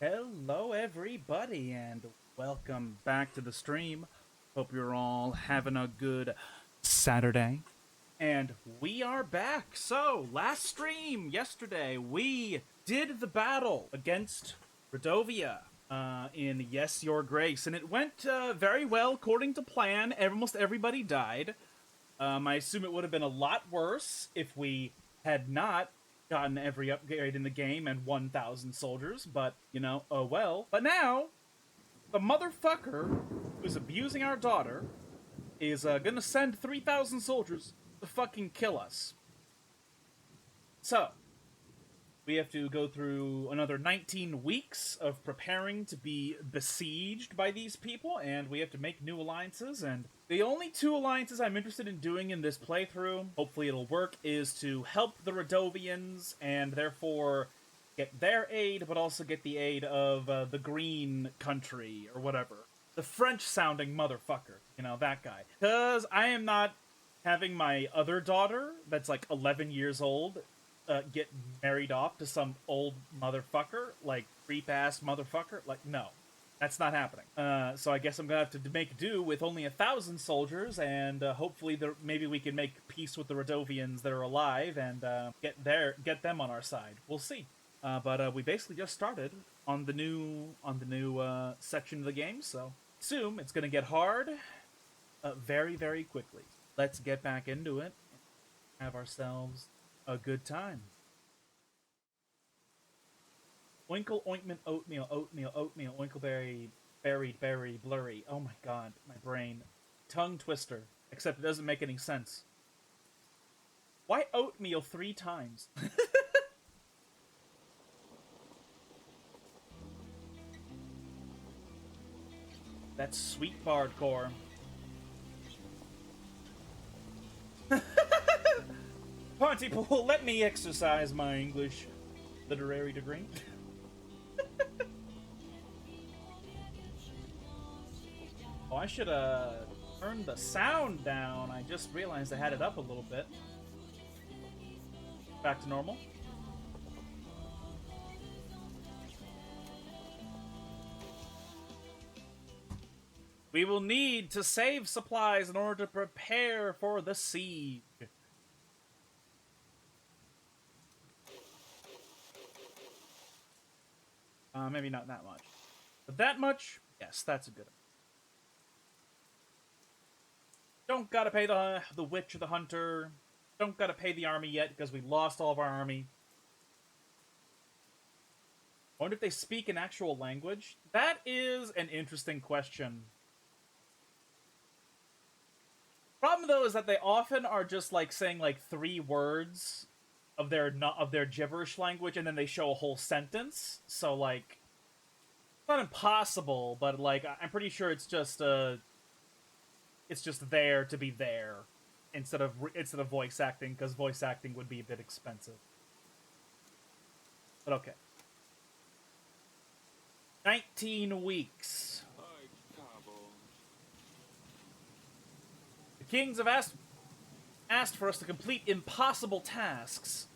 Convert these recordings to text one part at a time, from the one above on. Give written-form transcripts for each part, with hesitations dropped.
Hello, everybody, and welcome back to the stream. Hope you're all having a good Saturday. And we are back. So, last stream yesterday, we did the battle against Redovia in Yes, Your Grace, and it went very well according to plan. Almost everybody died. I assume it would have been a lot worse if we had not gotten every upgrade in the game and 1,000 soldiers, but, oh well. But now, the motherfucker who's abusing our daughter is gonna send 3,000 soldiers to fucking kill us. So, we have to go through another 19 weeks of preparing to be besieged by these people, and we have to make new alliances. And the only two alliances I'm interested in doing in this playthrough, hopefully it'll work, is to help the Radovians and therefore get their aid, but also get the aid of the Green Country or whatever. The French-sounding motherfucker, that guy. Because I am not having my other daughter, that's like 11 years old, get married off to some old motherfucker, like creep-ass motherfucker. Like, no, that's not happening. So I guess I'm gonna have to make do with only 1,000 soldiers, and hopefully maybe we can make peace with the Radovians that are alive and get them on our side. We'll see. But we basically just started on the new section of the game, so assume it's gonna get hard very, very quickly. Let's get back into it and have ourselves a good time. Oinkle, ointment, oatmeal, oatmeal, oatmeal, oinkleberry, berry, berry, blurry. Oh my god, my brain. Tongue twister. Except it doesn't make any sense. Why oatmeal 3 times? That's sweet bardcore. Pontypool, let me exercise my English literary degree. Oh, I should turn the sound down. I just realized I had it up a little bit. Back to normal. We will need to save supplies in order to prepare for the siege. Maybe not that much. But that much? Yes, that's a good one. Don't gotta pay the witch or the hunter. Don't gotta pay the army yet because we lost all of our army. I wonder if they speak an actual language? That is an interesting question. Problem though is that they often are just like saying like 3 words of their gibberish language, and then they show a whole sentence. So like, it's not impossible, but like I'm pretty sure it's just there to be there instead of voice acting, because voice acting would be a bit expensive. But okay. 19 weeks. The kings have asked for us to complete impossible tasks.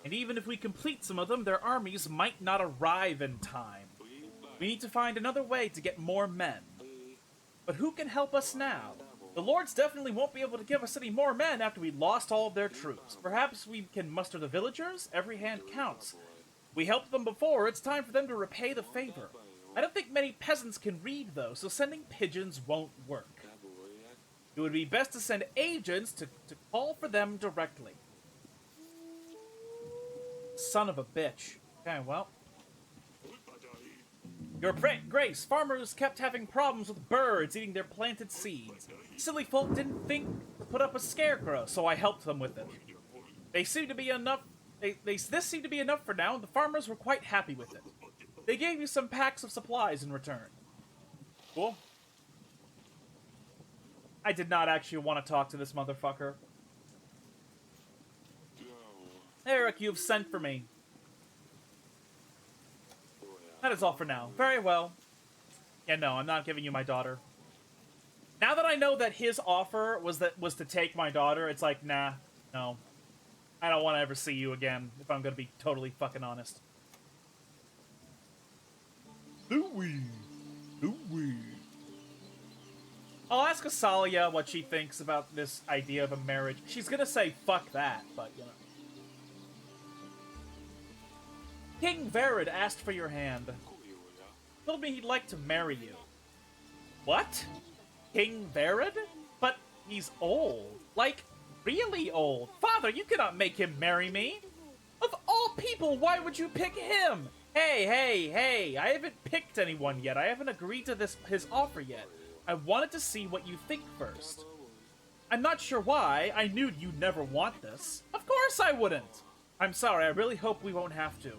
And even if we complete some of them, their armies might not arrive in time. We need to find another way to get more men. But who can help us now? The lords definitely won't be able to give us any more men after we lost all of their troops. Perhaps we can muster the villagers? Every hand counts. We helped them before, it's time for them to repay the favor. I don't think many peasants can read, though, so sending pigeons won't work. It would be best to send agents to call for them directly. Son of a bitch. Okay, well. Your Grace, farmers kept having problems with birds eating their planted seeds. Silly folk didn't think to put up a scarecrow, so I helped them with it. They seemed to be enough. This seemed to be enough for now, and the farmers were quite happy with it. They gave you some packs of supplies in return. Cool. I did not actually want to talk to this motherfucker. Eric, you've sent for me. That is all for now. Very well. Yeah, no, I'm not giving you my daughter. Now that I know that his offer was to take my daughter, it's like, nah, no. I don't want to ever see you again, if I'm gonna be totally fucking honest. Ooh-wee. Ooh-wee. I'll ask Asalia what she thinks about this idea of a marriage. She's gonna say, fuck that, but, you know. King Verid asked for your hand. Told me he'd like to marry you. What? King Verid? But he's old. Like, really old. Father, you cannot make him marry me. Of all people, why would you pick him? Hey, I haven't picked anyone yet. I haven't agreed to his offer yet. I wanted to see what you think first. I'm not sure why. I knew you'd never want this. Of course I wouldn't. I'm sorry, I really hope we won't have to.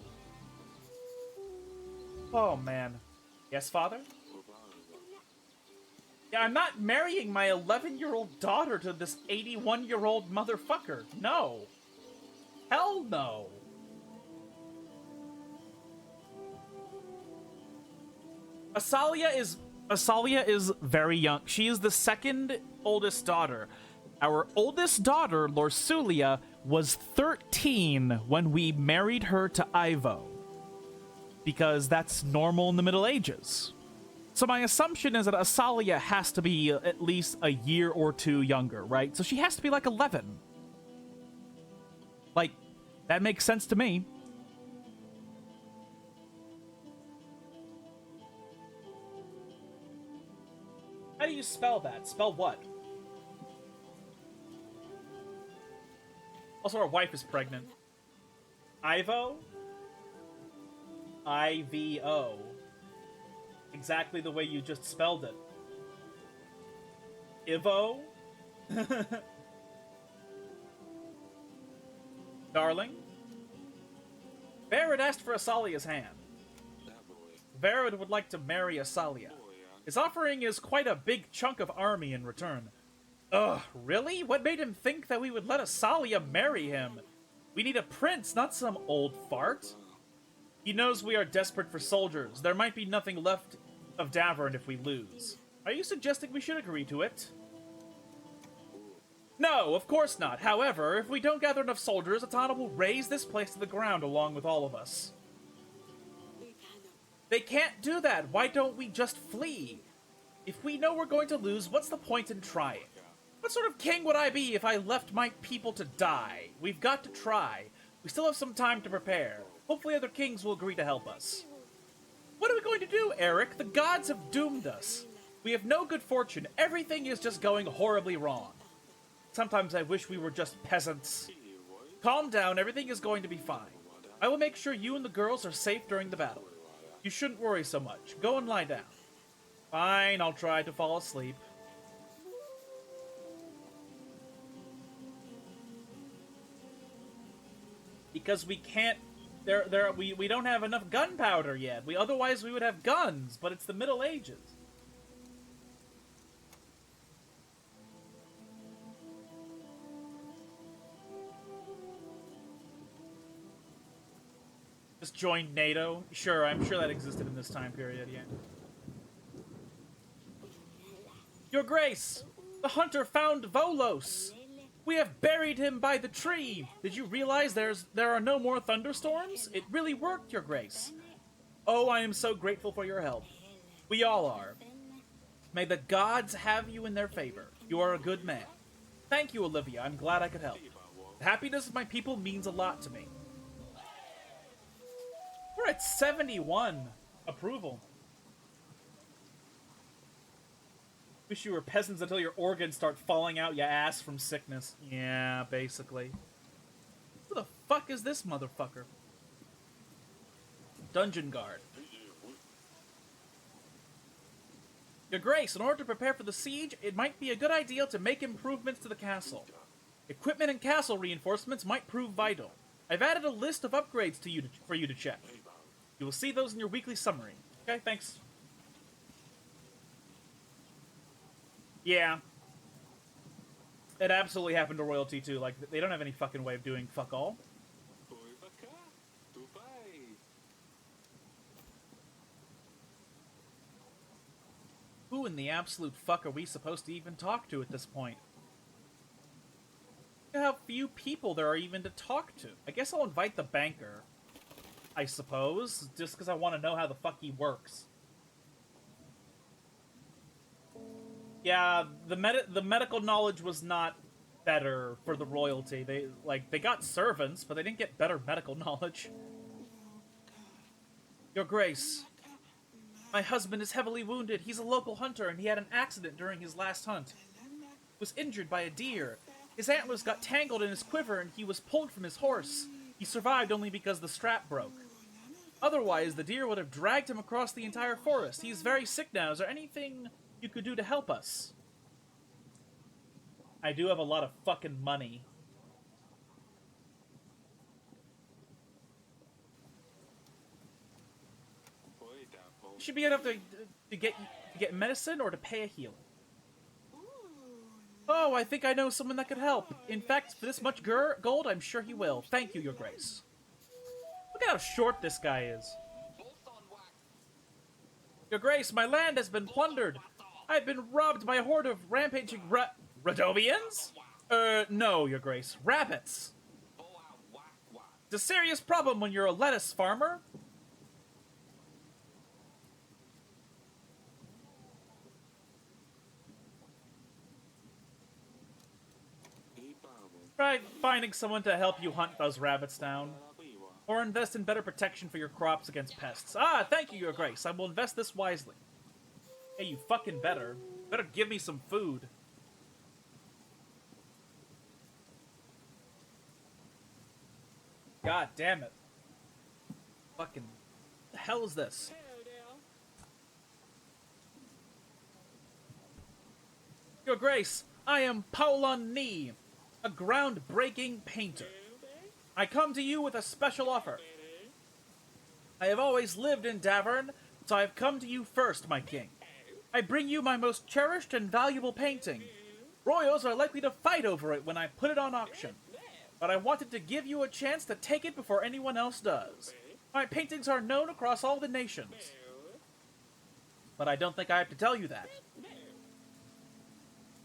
Oh, man. Yes, Father? Yeah, I'm not marrying my 11-year-old daughter to this 81-year-old motherfucker. No. Hell no. Asalia is very young. She is the second oldest daughter. Our oldest daughter, Lorsulia, was 13 when we married her to Ivo. Because that's normal in the Middle Ages. So my assumption is that Asalia has to be at least a year or two younger, right? So she has to be like 11. Like, that makes sense to me. How do you spell that? Spell what? Also, our wife is pregnant. Ivo? I-V-O. Exactly the way you just spelled it. Ivo? Darling? Verid asked for Asalia's hand. Verid would like to marry Asalia. His offering is quite a big chunk of army in return. Ugh, really? What made him think that we would let Asalia marry him? We need a prince, not some old fart. He knows we are desperate for soldiers. There might be nothing left of Davern if we lose. Are you suggesting we should agree to it? No, of course not. However, if we don't gather enough soldiers, Atana will raze this place to the ground along with all of us. They can't do that. Why don't we just flee? If we know we're going to lose, what's the point in trying? What sort of king would I be if I left my people to die? We've got to try. We still have some time to prepare. Hopefully other kings will agree to help us. What are we going to do, Eric? The gods have doomed us. We have no good fortune. Everything is just going horribly wrong. Sometimes I wish we were just peasants. Calm down, everything is going to be fine. I will make sure you and the girls are safe during the battle. You shouldn't worry so much. Go and lie down. Fine, I'll try to fall asleep. Because we can't... We don't have enough gunpowder yet. Otherwise we would have guns, but it's the Middle Ages. Just join NATO? Sure, I'm sure that existed in this time period, yeah. Your Grace! The hunter found Volos! We have buried him by the tree! Did you realize there are no more thunderstorms? It really worked, Your Grace. Oh, I am so grateful for your help. We all are. May the gods have you in their favor. You are a good man. Thank you, Olivia. I'm glad I could help. The happiness of my people means a lot to me. We're at 71 approval. Wish you were peasants until your organs start falling out your ass from sickness. Yeah, basically. Who the fuck is this motherfucker? Dungeon guard. Your Grace, in order to prepare for the siege, it might be a good idea to make improvements to the castle. Equipment and castle reinforcements might prove vital. I've added a list of upgrades for you to check. You will see those in your weekly summary. Okay, thanks. Yeah. It absolutely happened to royalty, too. Like, they don't have any fucking way of doing fuck all. Who in the absolute fuck are we supposed to even talk to at this point? Look at how few people there are even to talk to. I guess I'll invite the banker. I suppose, just because I want to know how the fuck he works. Yeah, the medical knowledge was not better for the royalty. They got servants, but they didn't get better medical knowledge. Your Grace, my husband is heavily wounded. He's a local hunter, and he had an accident during his last hunt. He was injured by a deer. His antlers got tangled in his quiver, and he was pulled from his horse. He survived only because the strap broke. Otherwise, the deer would have dragged him across the entire forest. He's very sick now. Is there anything you could do to help us? I do have a lot of fucking money. You should be enough to get medicine or to pay a healer. Oh, I think I know someone that could help. In fact, for this much gold, I'm sure he will. Thank you, Your Grace. Look at how short this guy is. Your Grace, my land has been plundered. I've been robbed by a horde of rampaging Radovians? No, Your Grace. Rabbits. It's a serious problem when you're a lettuce farmer. Try finding someone to help you hunt those rabbits down. Or invest in better protection for your crops against pests. Ah, thank you, Your Grace. I will invest this wisely. Hey, you fucking better. Better give me some food. God damn it. Fucking... What the hell is this? Your Grace, I am Paulon Ni, a groundbreaking painter. I come to you with a special offer. I have always lived in Davern, so I have come to you first, my king. I bring you my most cherished and valuable painting. Royals are likely to fight over it when I put it on auction, but I wanted to give you a chance to take it before anyone else does. My paintings are known across all the nations, but I don't think I have to tell you that.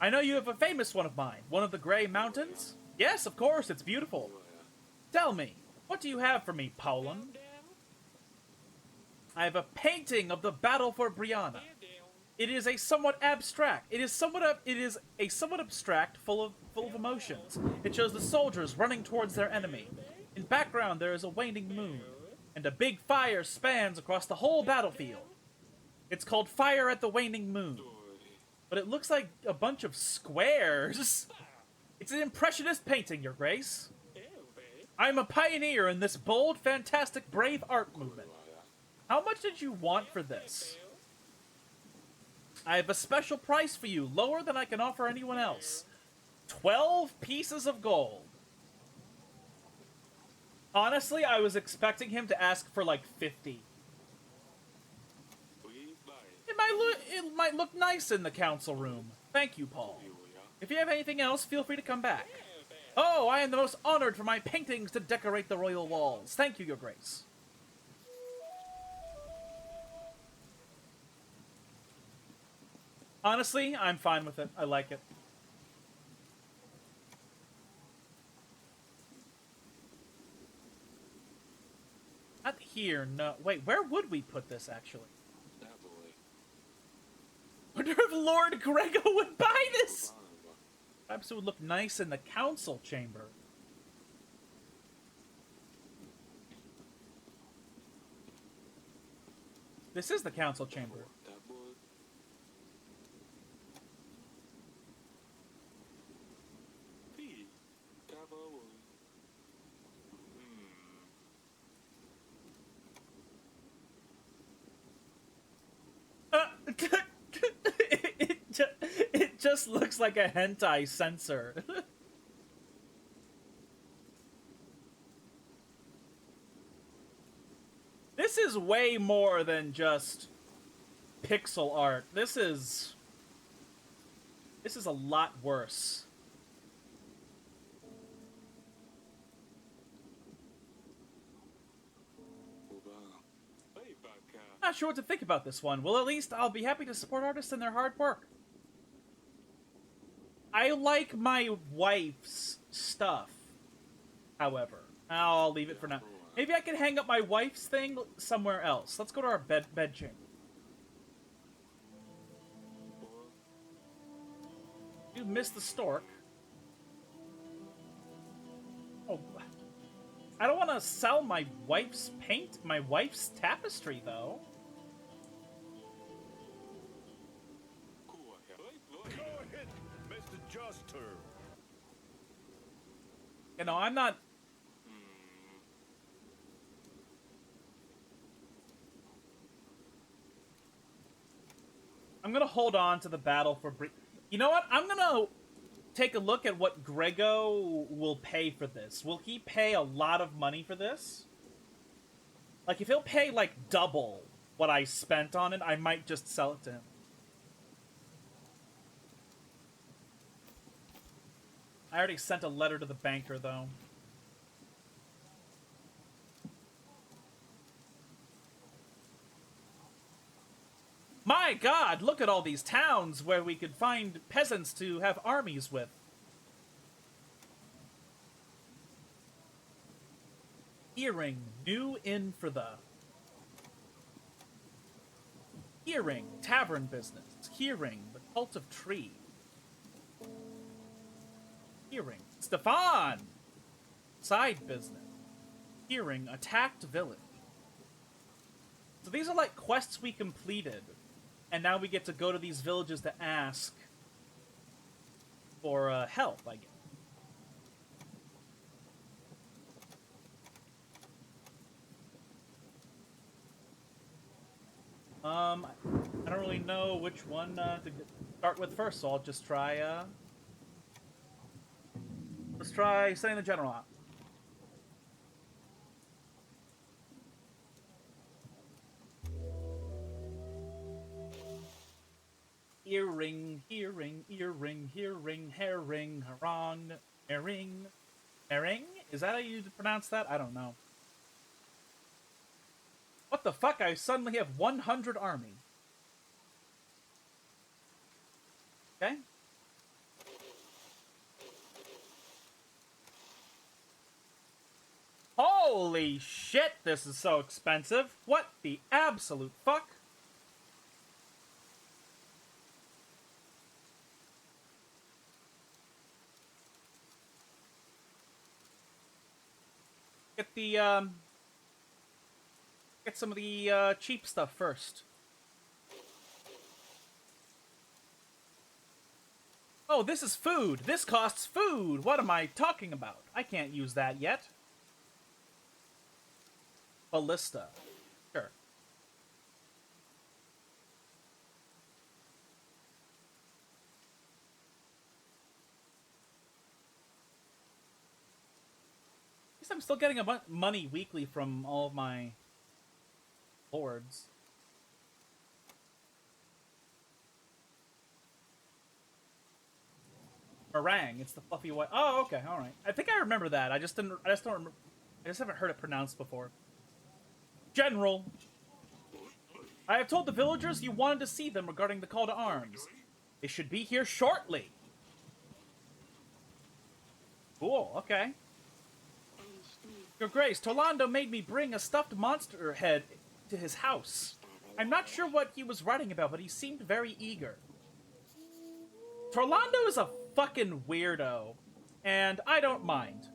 I know you have a famous one of mine, one of the Grey Mountains? Yes, of course, it's beautiful. Tell me, what do you have for me, Paulin? I have a painting of the battle for Brianna. It is a somewhat abstract. It is a somewhat abstract, full of emotions. It shows the soldiers running towards their enemy. In background, there is a waning moon, and a big fire spans across the whole battlefield. It's called Fire at the Waning Moon, but it looks like a bunch of squares. It's an impressionist painting, Your Grace. I'm a pioneer in this bold, fantastic, brave art movement. How much did you want for this? I have a special price for you, lower than I can offer anyone else. 12 pieces of gold. Honestly, I was expecting him to ask for like 50. It might look nice in the council room. Thank you, Paul. If you have anything else, feel free to come back. Oh, I am the most honored for my paintings to decorate the royal walls. Thank you, Your Grace. Honestly, I'm fine with it. I like it. Not here, no. Wait, where would we put this, actually? I wonder if Lord Grego would buy this! Perhaps it would look nice in the council chamber. This is the council chamber. It just looks like a hentai censor. This is way more than just pixel art. This is a lot worse. Not sure what to think about this one. Well, at least I'll be happy to support artists in their hard work. I like my wife's stuff, however. I'll leave it for now. Maybe I can hang up my wife's thing somewhere else. Let's go to our bed chamber. You missed the stork. Oh, I don't want to sell my wife's paint, my wife's tapestry, though. Go ahead, Mr. Juster. You know, I'm not... I'm gonna hold on to the battle for... You know what? I'm gonna take a look at what Grego will pay for this. Will he pay a lot of money for this? Like, if he'll pay, like, double what I spent on it, I might just sell it to him. I already sent a letter to the banker, though. My god, look at all these towns where we could find peasants to have armies with. Earring, new inn for the... Hearing, tavern business. Hearing, the cult of tree. Hearing, Stefan! Side business. Hearing, attacked village. So these are like quests we completed. And now we get to go to these villages to ask for help, I guess. I don't really know which one to start with first, so I'll just try, let's try sending the general out. Earring, hearing, earring, hearing, herring, harong, herring, herring? Is that how you pronounce that? I don't know. What the fuck? I suddenly have 100 army. Okay. Holy shit, this is so expensive. What the absolute fuck? Get the, get some of the, cheap stuff first. Oh, this is food! This costs food! What am I talking about? I can't use that yet. Ballista. Sure. At least I'm still getting money weekly from all of my lords. Meringue. It's the fluffy white. Oh, okay, all right. I think I remember that. I just don't remember. I just haven't heard it pronounced before. General, I have told the villagers you wanted to see them regarding the call to arms. They should be here shortly. Cool. Okay. Your Grace, Torlando made me bring a stuffed monster head to his house. I'm not sure what he was writing about, but he seemed very eager. Torlando is a fucking weirdo, and I don't mind.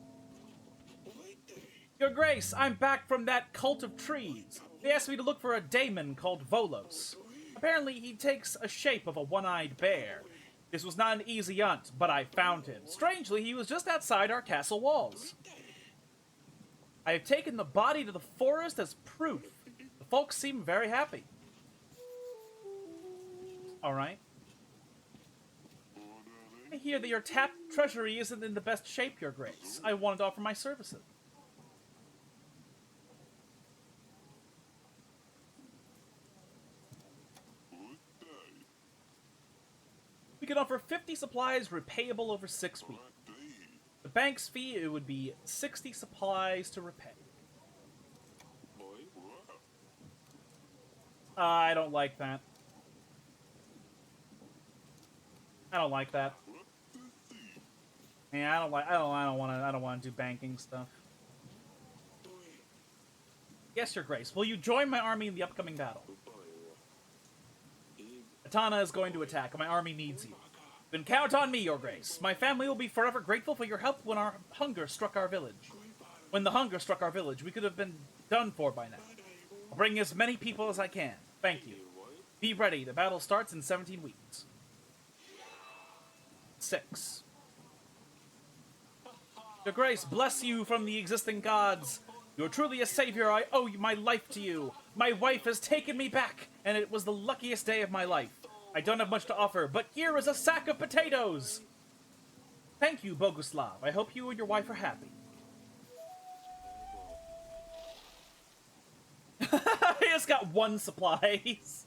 Your Grace, I'm back from that cult of trees. They asked me to look for a daemon called Volos. Apparently, he takes a shape of a one-eyed bear. This was not an easy hunt, but I found him. Strangely, he was just outside our castle walls. I have taken the body to the forest as proof. The folks seem very happy. Alright. I hear that your tapped treasury isn't in the best shape, Your Grace. I wanted to offer my services. We can offer 50 supplies repayable over 6 weeks. The bank's fee, it would be 60 supplies to repay. I don't like that. I don't like that. Yeah, I don't want to do banking stuff. Yes, Your Grace. Will you join my army in the upcoming battle? Atana is going to attack. My army needs you. Then count on me, Your Grace. My family will be forever grateful for your help when our hunger struck our village. When the hunger struck our village, we could have been done for by now. I'll bring as many people as I can. Thank you. Be ready. The battle starts in 17 weeks. 6. Your Grace, bless you from the existing gods. You're truly a savior. I owe my life to you. My wife has taken me back, and it was the luckiest day of my life. I don't have much to offer, but here is a sack of potatoes. Thank you, Boguslav. I hope you and your wife are happy. He just got one supplies.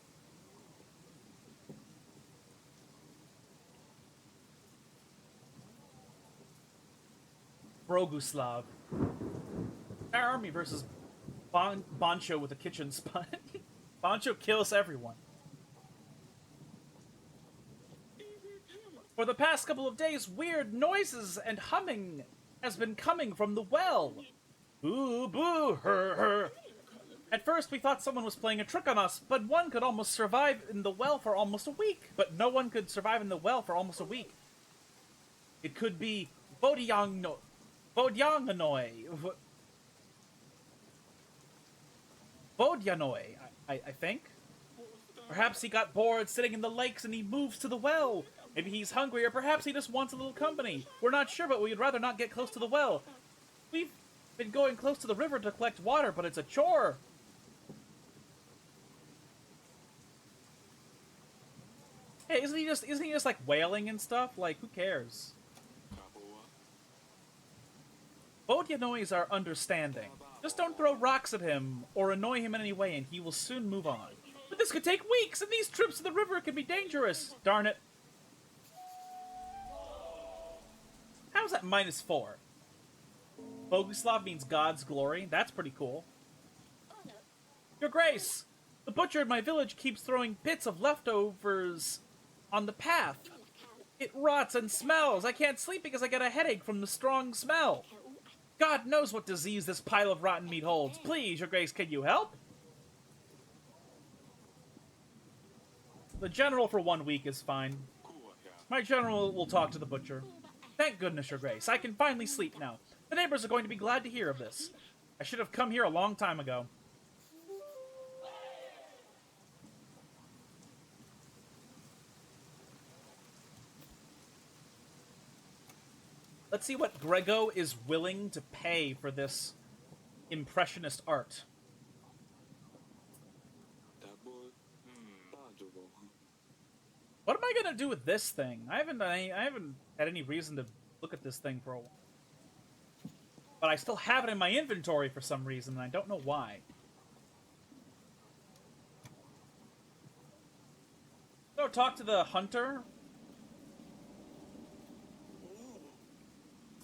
Boguslav. Our army versus Bancho with a kitchen sponge. Bancho kills everyone. For the past couple of days, weird noises and humming has been coming from the well. Boo, boo, her, her. At first, we thought someone was playing a trick on us, but one could almost survive in the well for almost a week. But no one could survive in the well for almost a week. It could be Bodyanganoi. Bodyanoi, I think. Perhaps he got bored sitting in the lakes and he moves to the well. Maybe he's hungry, or perhaps he just wants a little company. We're not sure, but we'd rather not get close to the well. We've been going close to the river to collect water, but it's a chore. Hey, isn't he just like wailing and stuff? Like, who cares? Bodyanois are understanding. Just don't throw rocks at him or annoy him in any way, and he will soon move on. But this could take weeks, and these trips to the river can be dangerous. Darn it. How's that -4? Boguslav means God's glory. That's pretty cool. Your Grace, the butcher in my village keeps throwing bits of leftovers on the path. It rots and smells. I can't sleep because I get a headache from the strong smell. God knows what disease this pile of rotten meat holds. Please, Your Grace, can you help? The general for 1 week is fine. My general will talk to the butcher. Thank goodness, Your Grace. I can finally sleep now. The neighbors are going to be glad to hear of this. I should have come here a long time ago. Let's see what Grego is willing to pay for this impressionist art. What am I gonna do with this thing? I haven't had any reason to look at this thing for a while. But I still have it in my inventory for some reason, and I don't know why. So talk to the hunter.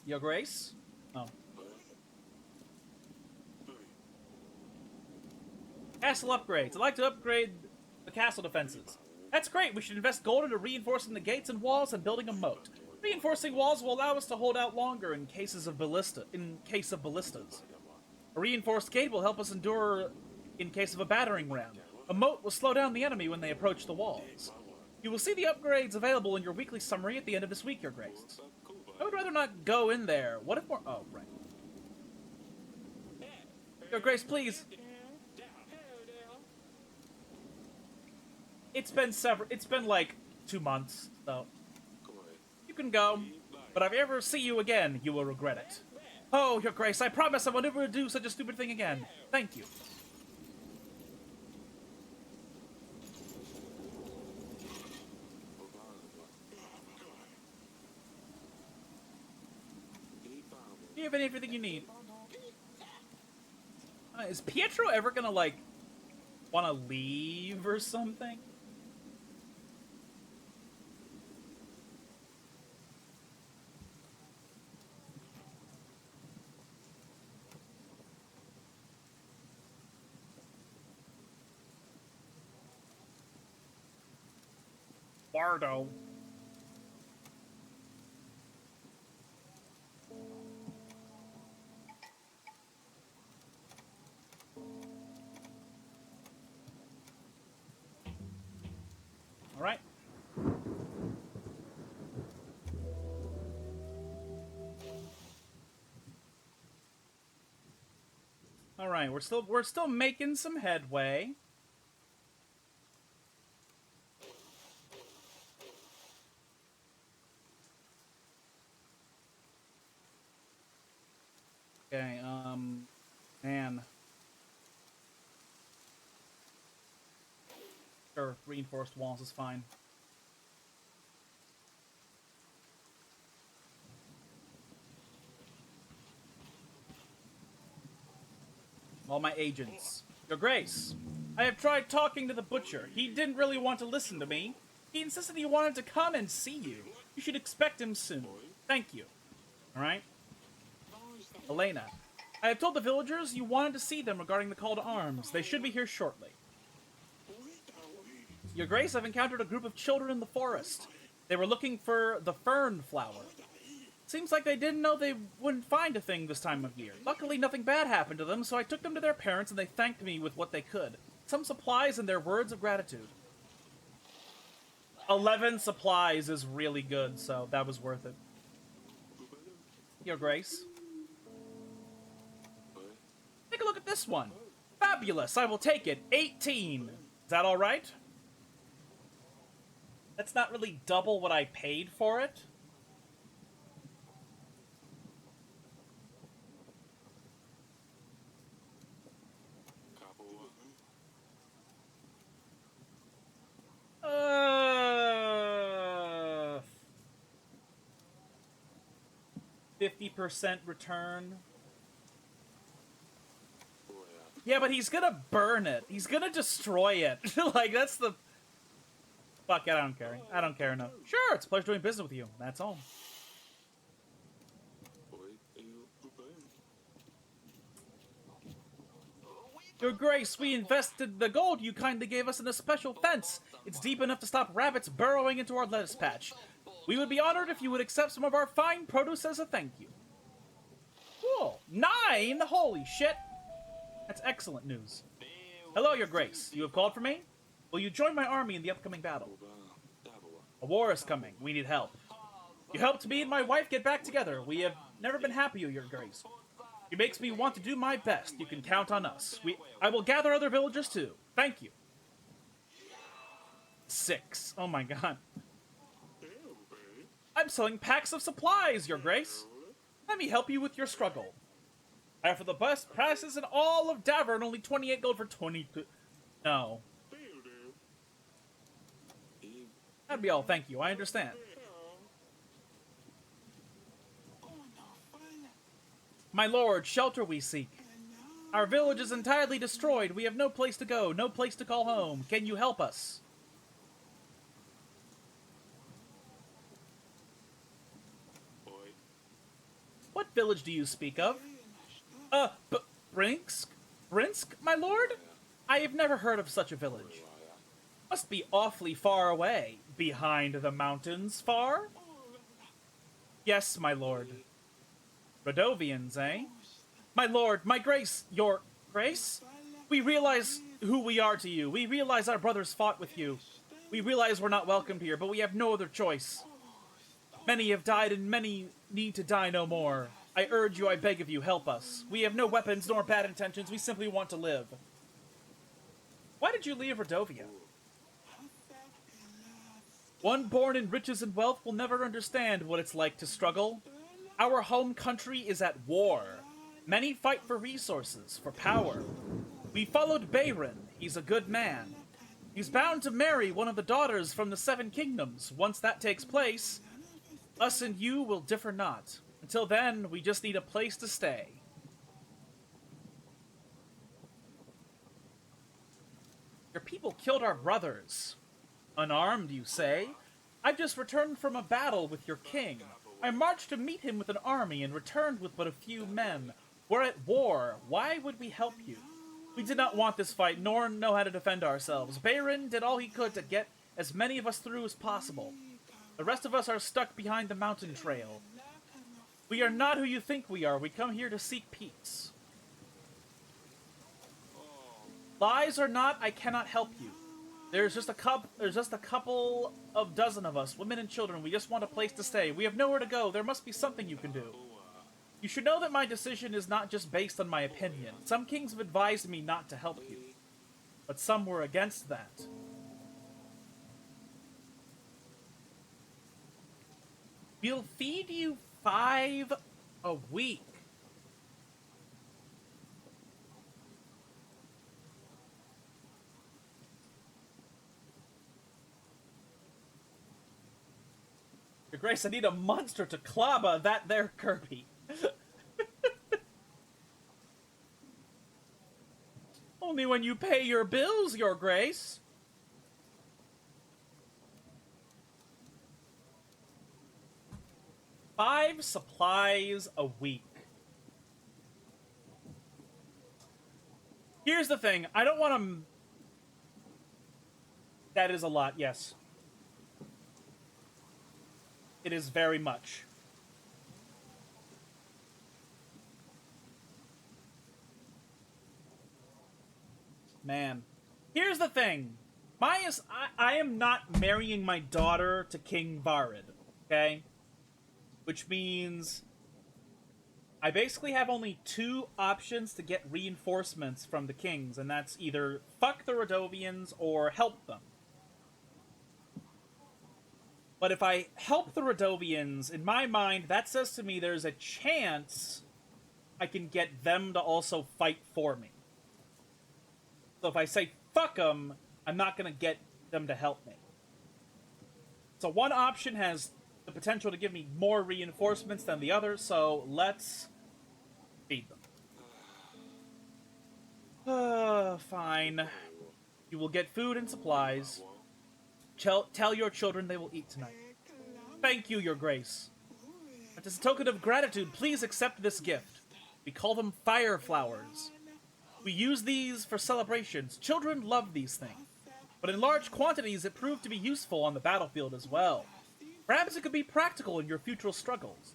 Your Grace? Oh. Castle upgrades. I'd like to upgrade the castle defenses. That's great. We should invest gold into reinforcing the gates and walls and building a moat. Reinforcing walls will allow us to hold out longer in case of ballistas. A reinforced gate will help us endure in case of a battering ram. A moat will slow down the enemy when they approach the walls. You will see the upgrades available in your weekly summary at the end of this week, Your Grace. I would rather not go in there. What if we're... Oh, right. Your Grace, please. It's been like 2 months, so... You can go, but if I ever see you again, you will regret it. Oh, Your Grace, I promise I will never do such a stupid thing again. Thank you. Do you have everything you need? Is Pietro ever gonna, like, want to leave or something? Bardo. All right. right, we're still making some headway. Okay, man. Sure, reinforced walls is fine. All my agents. Your Grace, I have tried talking to the butcher. He didn't really want to listen to me. He insisted he wanted to come and see you. You should expect him soon. Thank you. Alright? Elena, I have told the villagers you wanted to see them regarding the call to arms. They should be here shortly. Your Grace, I've encountered a group of children in the forest. They were looking for the fern flower. Seems like they didn't know they wouldn't find a thing this time of year. Luckily, nothing bad happened to them, so I took them to their parents and they thanked me with what they could. Some supplies and their words of gratitude. 11 supplies is really good, so that was worth it. Your Grace. Take a look at this one. Fabulous, I will take it. 18. Is that alright? That's not really double what I paid for it. Uh, 50% return. Yeah, but he's gonna burn it. He's gonna destroy it. Like, that's the... Fuck it, I don't care. I don't care enough. Sure, it's a pleasure doing business with you. That's all. Your Grace, we invested the gold you kindly gave us in a special fence. It's deep enough to stop rabbits burrowing into our lettuce patch. We would be honored if you would accept some of our fine produce as a thank you. Cool. 9? Holy shit. That's excellent news. Hello, Your Grace. You have called for me? Will you join my army in the upcoming battle? A war is coming. We need help. You helped me and my wife get back together. We have never been happier, Your Grace. It makes me want to do my best. You can count on us. I will gather other villagers too. Thank you. 6. Oh my god. I'm selling packs of supplies, Your Grace. Let me help you with your struggle. I offer the best prices in all of Davern, only 28 gold for 20... No. That'd be all, thank you. I understand. My lord, shelter we seek. Our village is entirely destroyed. We have no place to go, no place to call home. Can you help us? What village do you speak of? Brinsk? Brinsk, my lord? I have never heard of such a village. Must be awfully far away. Behind the mountains, far? Yes, my lord. Radovians, eh? My lord, my grace, your grace? We realize who we are to you. We realize our brothers fought with you. We realize we're not welcomed here, but we have no other choice. Many have died and many need to die no more. I urge you, I beg of you, help us. We have no weapons nor bad intentions. We simply want to live. Why did you leave Radovia? One born in riches and wealth will never understand what it's like to struggle. Our home country is at war. Many fight for resources, for power. We followed Bayron. He's a good man. He's bound to marry one of the daughters from the Seven Kingdoms. Once that takes place, us and you will differ not. Until then, we just need a place to stay. Your people killed our brothers. Unarmed, you say? I've just returned from a battle with your king. I marched to meet him with an army and returned with but a few men. We're at war. Why would we help you? We did not want this fight, nor know how to defend ourselves. Bayron did all he could to get as many of us through as possible. The rest of us are stuck behind the mountain trail. We are not who you think we are. We come here to seek peace. Lies or not, I cannot help you. There's just a couple of dozen of us, women and children. We just want a place to stay. We have nowhere to go. There must be something you can do. You should know that my decision is not just based on my opinion. Some kings have advised me not to help you, but some were against that. We'll feed you 5 a week. Your Grace, I need a monster to clobber that there Kirby. Only when you pay your bills, Your Grace. Five supplies a week. Here's the thing. I don't want to... That is a lot, yes. It is very much. Man. Here's the thing. I am not marrying my daughter to King Varid, okay? Which means I basically have only 2 options to get reinforcements from the kings, and that's either fuck the Rodovians or help them. But if I help the Rodovians, in my mind, that says to me there's a chance I can get them to also fight for me. So if I say fuck them, I'm not going to get them to help me. So one option has the potential to give me more reinforcements than the other, so let's feed them. Fine. You will get food and supplies. Tell your children they will eat tonight. Thank you, Your Grace. But as a token of gratitude, please accept this gift. We call them fire flowers. We use these for celebrations. Children love these things. But in large quantities, it proved to be useful on the battlefield as well. Perhaps it could be practical in your future struggles.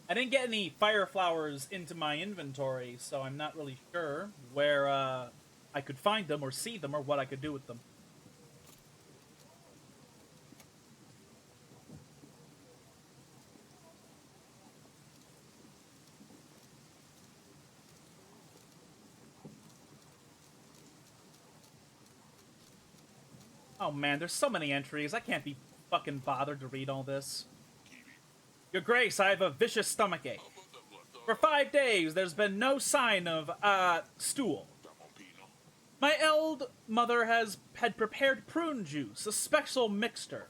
I didn't get any fire flowers into my inventory, so I'm not really sure where I could find them or see them or what I could do with them. Oh man, there's so many entries. I can't be fucking bothered to read all this. Your Grace, I have a vicious stomachache. For 5 days, there's been no sign of, stool. My old mother had prepared prune juice, a special mixture.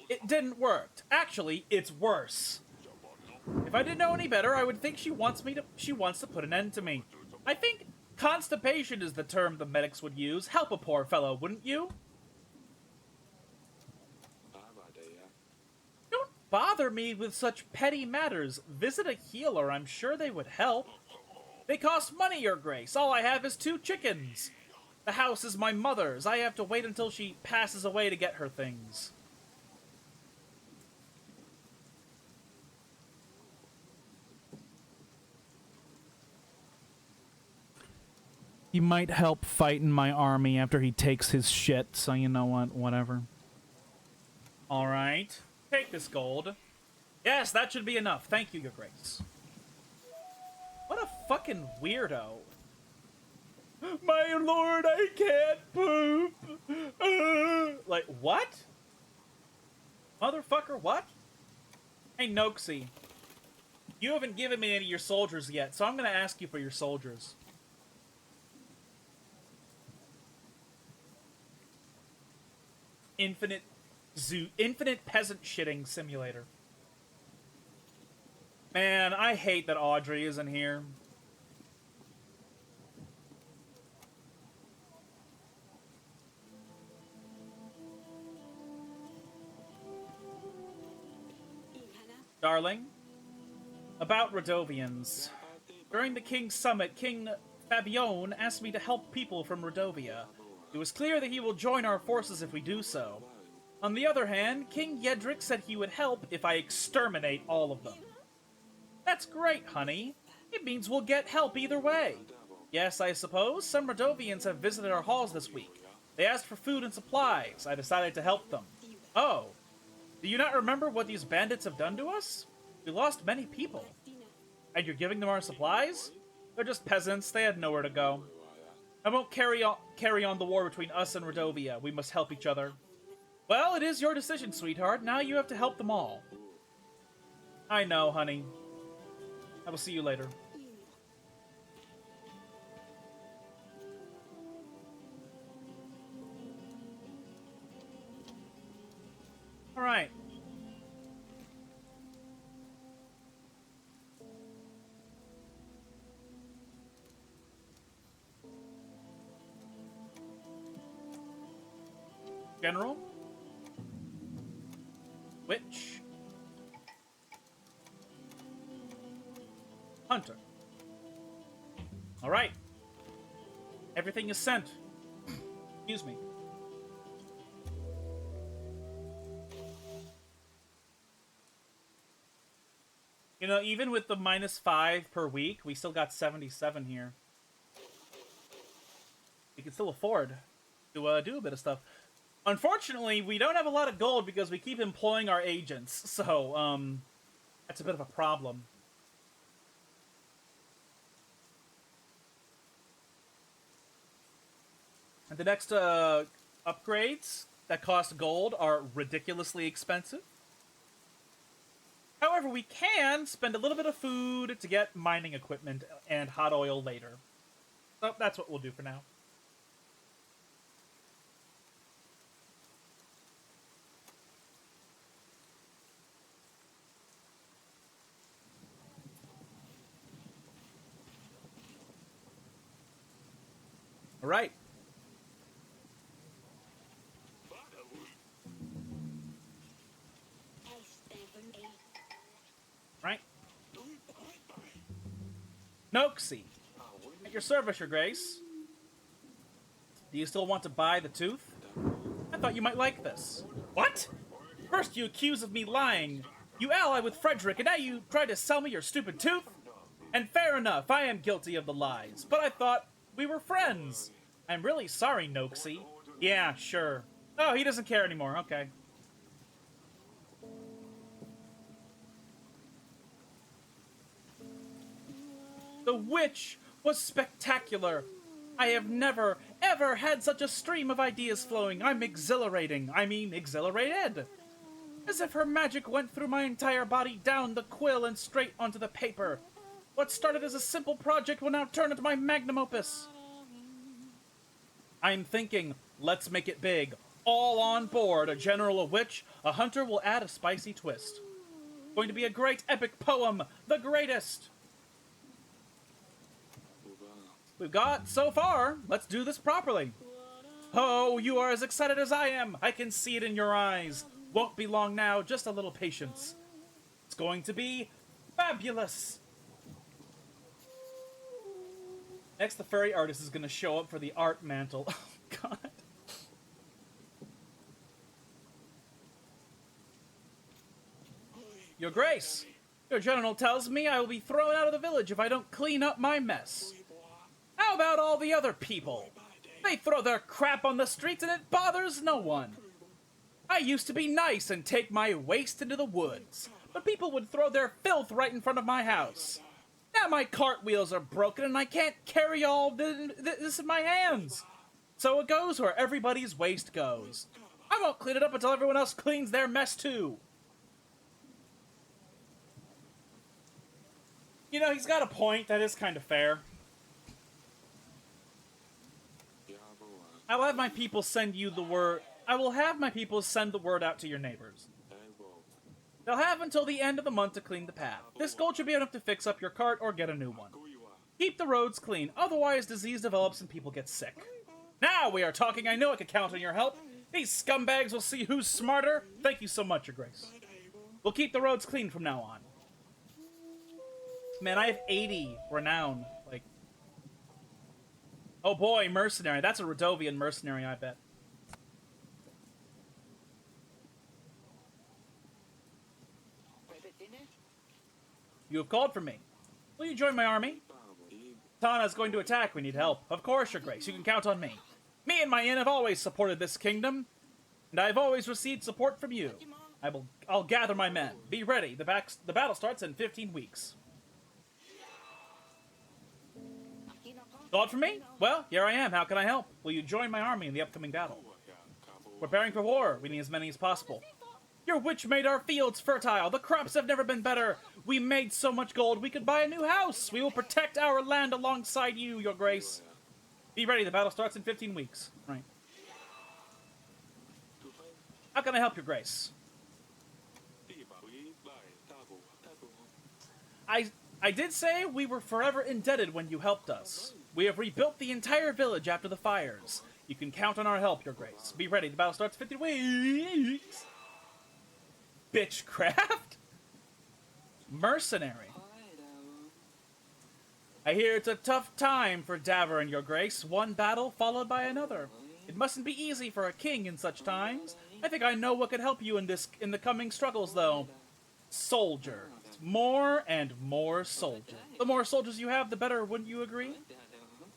It didn't work. Actually, it's worse. If I didn't know any better, I would think she wants to put an end to me. I think constipation is the term the medics would use. Help a poor fellow, wouldn't you? Don't bother me with such petty matters. Visit a healer, I'm sure they would help. They cost money, Your Grace. All I have is 2 chickens. The house is my mother's. I have to wait until she passes away to get her things. He might help fight in my army after he takes his shit, so you know what, whatever. Alright. Take this gold. Yes, that should be enough. Thank you, Your Grace. What a fucking weirdo. My lord, I can't poop. Like, what? Motherfucker, what? Hey, Noxie. You haven't given me any of your soldiers yet, so I'm gonna ask you for your soldiers. Infinite peasant shitting simulator. Man, I hate that Audrey isn't here. Darling, about Rodovians. During the King's Summit, King Fabione asked me to help people from Rodovia. It was clear that he will join our forces if we do so. On the other hand, King Yedric said he would help if I exterminate all of them. That's great, honey. It means we'll get help either way. Yes, I suppose. Some Radovians have visited our halls this week. They asked for food and supplies. I decided to help them. Oh, do you not remember what these bandits have done to us? We lost many people. And you're giving them our supplies? They're just peasants. They had nowhere to go. I won't carry on the war between us and Radovia. We must help each other. Well, it is your decision, sweetheart. Now you have to help them all. I know, honey. I will see you later. Alright. General? Witch? Hunter. Alright. Everything is sent. Excuse me. You know, even with the -5 per week, we still got 77 here. We can still afford to do a bit of stuff. Unfortunately, we don't have a lot of gold because we keep employing our agents, so, that's a bit of a problem. And the next, upgrades that cost gold are ridiculously expensive. However, we can spend a little bit of food to get mining equipment and hot oil later. So that's what we'll do for now. All right. Right. Noxie. At your service, Your Grace. Do you still want to buy the tooth? I thought you might like this. What? First you accuse of me lying. You ally with Frederick, and now you try to sell me your stupid tooth? And fair enough, I am guilty of the lies, but I thought we were friends. I'm really sorry, Noxie. Yeah, sure. Oh, he doesn't care anymore. Okay. The witch was spectacular. I have never, ever had such a stream of ideas flowing. I'm exhilarating. I mean, exhilarated. As if her magic went through my entire body, down the quill and straight onto the paper. What started as a simple project will now turn into my magnum opus. I'm thinking, let's make it big. All on board. A general, a witch, a hunter will add a spicy twist. Going to be a great epic poem. The greatest. We've got so far. Let's do this properly. Oh, you are as excited as I am. I can see it in your eyes. Won't be long now, just a little patience. It's going to be fabulous. Next, the fairy artist is going to show up for the art mantle. Oh, God. Your Grace, your general tells me I will be thrown out of the village if I don't clean up my mess. How about all the other people? They throw their crap on the streets and it bothers no one. I used to be nice and take my waste into the woods, but people would throw their filth right in front of my house. Now my cartwheels are broken and I can't carry all this in my hands. So it goes where everybody's waste goes. I won't clean it up until everyone else cleans their mess too. You know, he's got a point. That is kind of fair. I will have my people send you the word. I will have my people send the word out to your neighbors. They'll have until the end of the month to clean the path. This gold should be enough to fix up your cart or get a new one. Keep the roads clean, otherwise disease develops and people get sick. Now we are talking. I know I can count on your help. These scumbags will see who's smarter. Thank you so much, Your Grace. We'll keep the roads clean from now on. Man, I have 80 renown. Like, oh boy, mercenary. That's a Radovian mercenary, I bet. You have called for me. Will you join my army? Tana's going to attack. We need help. Of course, Your Grace. You can count on me. Me and my inn have always supported this kingdom, and I've always received support from you. I'll gather my men. Be ready. The battle starts in 15 weeks. Thought for me? Well, here I am. How can I help? Will you join my army in the upcoming battle? Preparing for war. We need as many as possible. Your witch made our fields fertile. The crops have never been better. We made so much gold we could buy a new house. We will protect our land alongside you, Your Grace. Be ready. The battle starts in 15 weeks. Right. How can I help, Your Grace? I did say we were forever indebted when you helped us. We have rebuilt the entire village after the fires. You can count on our help, Your Grace. Be ready. The battle starts 50 weeks. Bitchcraft? Mercenary. I hear it's a tough time for Daver and Your Grace. One battle followed by another. It mustn't be easy for a king in such times. I think I know what could help you in the coming struggles, though. Soldier. More and more soldiers. The more soldiers you have, the better, wouldn't you agree?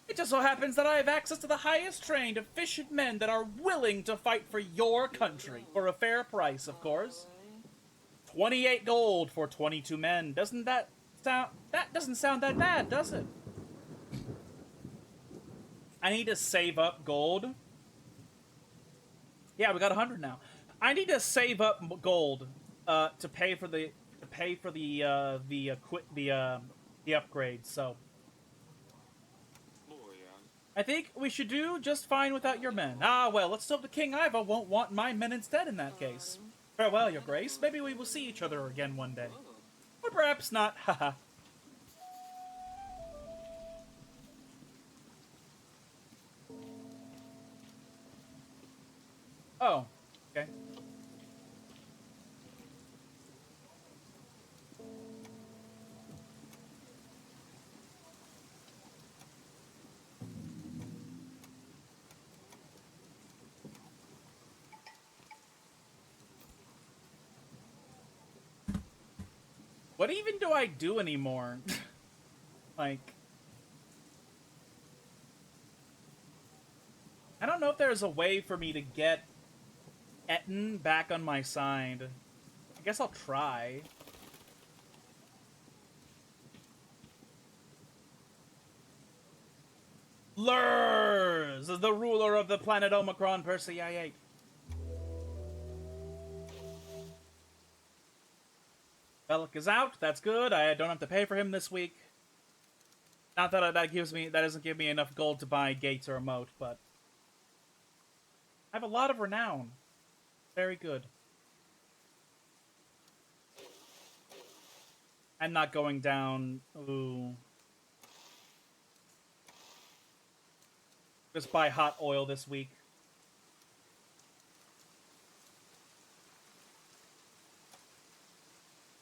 It just so happens that I have access to the highest trained, efficient men that are willing to fight for your country. For a fair price, of course. 28 gold for 22 men. Doesn't that sound that bad, does it? I need to save up gold. Yeah, we got 100 now. I need to save up gold to pay for the upgrades. So I think we should do just fine without your men. Ah, well, let's hope the King Iva won't want my men instead in that case. Farewell, Your Grace. Maybe we will see each other again one day. Or perhaps not. Haha. Oh, okay. What even do I do anymore? Like, I don't know if there's a way for me to get Etten back on my side. I guess I'll try. Lurs is the ruler of the planet Omicron Persei 8. Bellic is out. That's good. I don't have to pay for him this week. Not that that doesn't give me enough gold to buy gates or a moat, but I have a lot of renown. Very good. I'm not going down. Ooh. Just buy hot oil this week.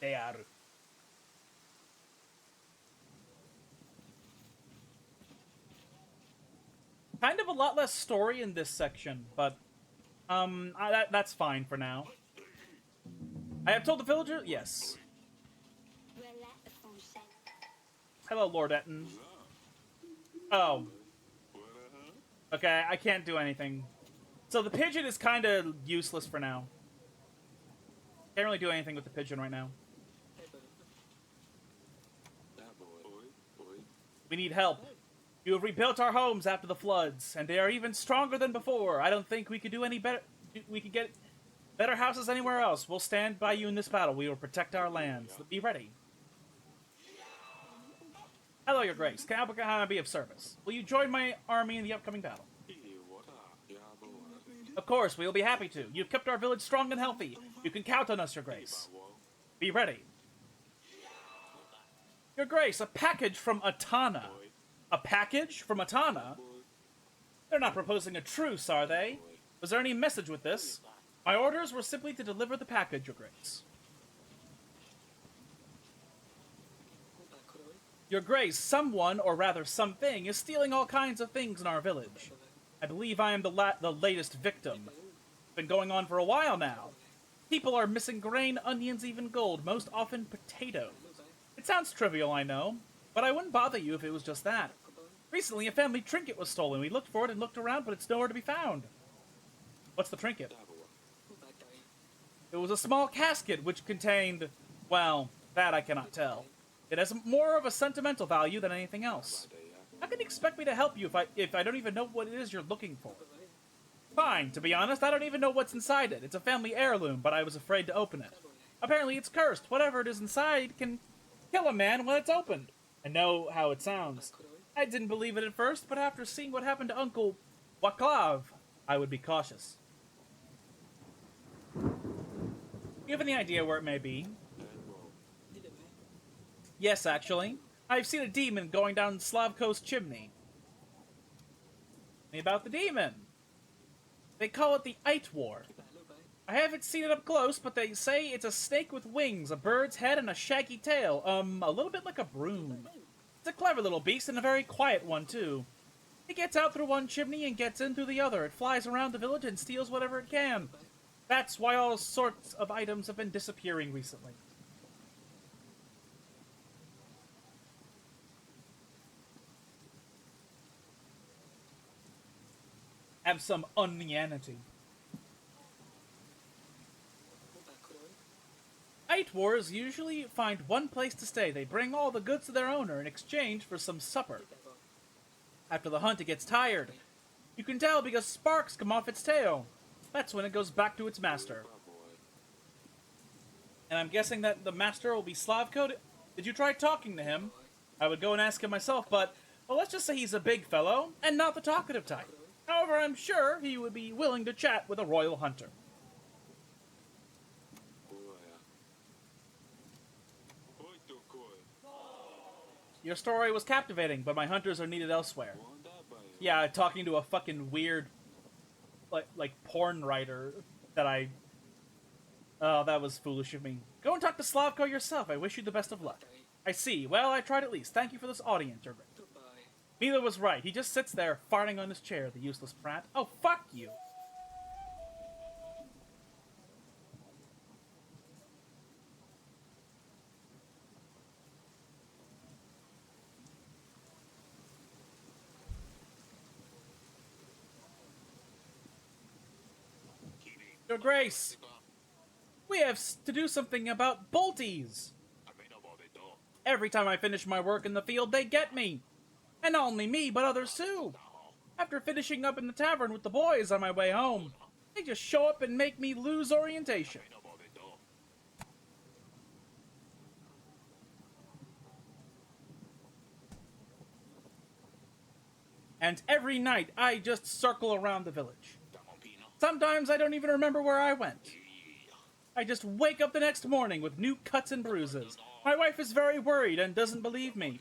They are. Kind of a lot less story in this section, but that's fine for now. I have told the villager. Yes. Hello, Lord Etten. Oh. Okay, I can't do anything. So the pigeon is kind of useless for now. Can't really do anything with the pigeon right now. We need help. You have rebuilt our homes after the floods, and they are even stronger than before. I don't think we could do any better. We could get better houses anywhere else. We'll stand by you in this battle. We will protect our lands. Be ready. Hello, Your Grace. Can I be of service? Will you join my army in the upcoming battle? Of course, we will be happy to. You've kept our village strong and healthy. You can count on us, Your Grace. Be ready. Your Grace, a package from Atana. A package from Atana? They're not proposing a truce, are they? Was there any message with this? My orders were simply to deliver the package, Your Grace. Your Grace, someone, or rather something, is stealing all kinds of things in our village. I believe I am the latest victim. It's been going on for a while now. People are missing grain, onions, even gold, most often potatoes. It sounds trivial, I know, But I wouldn't bother you if it was just that. Recently, a family trinket was stolen. We looked for it and looked around, but it's nowhere to be found. What's the trinket? It was a small casket which contained, well, that I cannot tell. It has more of a sentimental value than anything else. How can you expect me to help you if I don't even know what it is you're looking for? Fine, to be honest, I don't even know what's inside it. It's a family heirloom, but I was afraid to open it. Apparently it's cursed. Whatever it is inside can kill a man when it's opened. I know how it sounds. I didn't believe it at first, but after seeing what happened to Uncle Waclav, I would be cautious. Do you have any idea where it may be? Yes, actually. I've seen a demon going down Slavko's chimney. Tell me about the demon. They call it the Eitwar. I haven't seen it up close, but they say it's a snake with wings, a bird's head, and a shaggy tail. A little bit like a broom. It's a clever little beast and a very quiet one, too. It gets out through one chimney and gets in through the other. It flies around the village and steals whatever it can. That's why all sorts of items have been disappearing recently. Have some unyanity. Eitwars usually find one place to stay. They bring all the goods to their owner in exchange for some supper. After the hunt, it gets tired. You can tell because sparks come off its tail. That's when it goes back to its master. And I'm guessing that the master will be Slavko. Did you try talking to him? I would go and ask him myself, but, well, let's just say he's a big fellow and not the talkative type. However, I'm sure he would be willing to chat with a royal hunter. Your story was captivating, but my hunters are needed elsewhere. Yeah, talking to a fucking weird, like porn writer that I... Oh, that was foolish of me. Go and talk to Slavko yourself. I wish you the best of luck. I see. Well, I tried at least. Thank you for this audience, Urban. Mila was right. He just sits there, farting on his chair, the useless prat. Oh, fuck you. Your Grace, we have to do something about bolties. Every time I finish my work in the field, they get me. And not only me, but others too. After finishing up in the tavern with the boys on my way home, they just show up and make me lose orientation. And every night, I just circle around the village. Sometimes I don't even remember where I went. I just wake up the next morning with new cuts and bruises. My wife is very worried and doesn't believe me.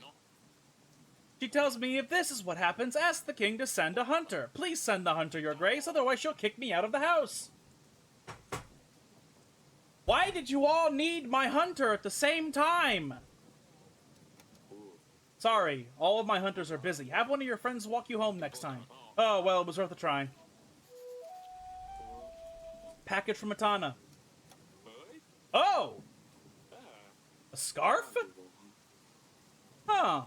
She tells me if this is what happens, ask the king to send a hunter. Please send the hunter, Your Grace, otherwise she'll kick me out of the house. Why did you all need my hunter at the same time? Sorry, all of my hunters are busy. Have one of your friends walk you home next time. Oh, well, it was worth a try. Package from Atana. Oh! A scarf? Huh.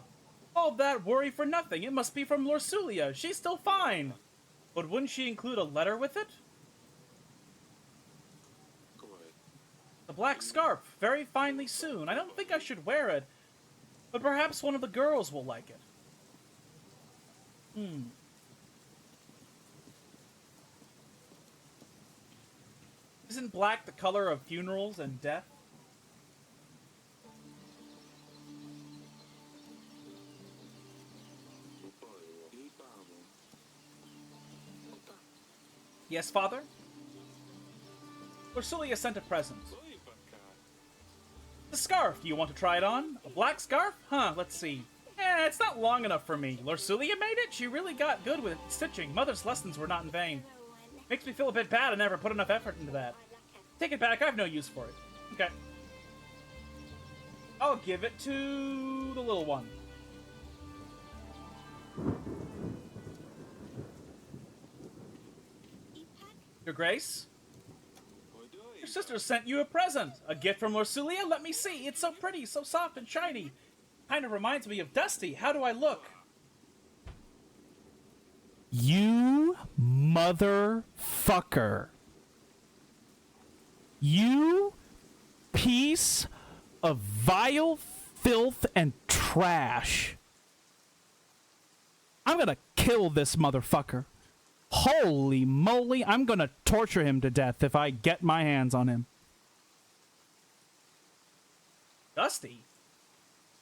All that worry for nothing. It must be from Lorsulia. She's still fine. But wouldn't she include a letter with it? The black scarf. Very finely sewn. I don't think I should wear it. But perhaps one of the girls will like it. Isn't black the color of funerals and death? Yes, father? Lorsulia sent a present. The scarf. Do you want to try it on? A black scarf? Huh, let's see. It's not long enough for me. Lorsulia made it? She really got good with stitching. Mother's lessons were not in vain. Makes me feel a bit bad I never put enough effort into that. Take it back, I have no use for it. Okay. I'll give it to the little one. Your Grace? Your sister sent you a present. A gift from Lorsulia? Let me see. It's so pretty, so soft and shiny. Kind of reminds me of Dusty. How do I look? You motherfucker. You piece of vile filth and trash. I'm gonna kill this motherfucker. Holy moly, I'm gonna torture him to death if I get my hands on him. Dusty?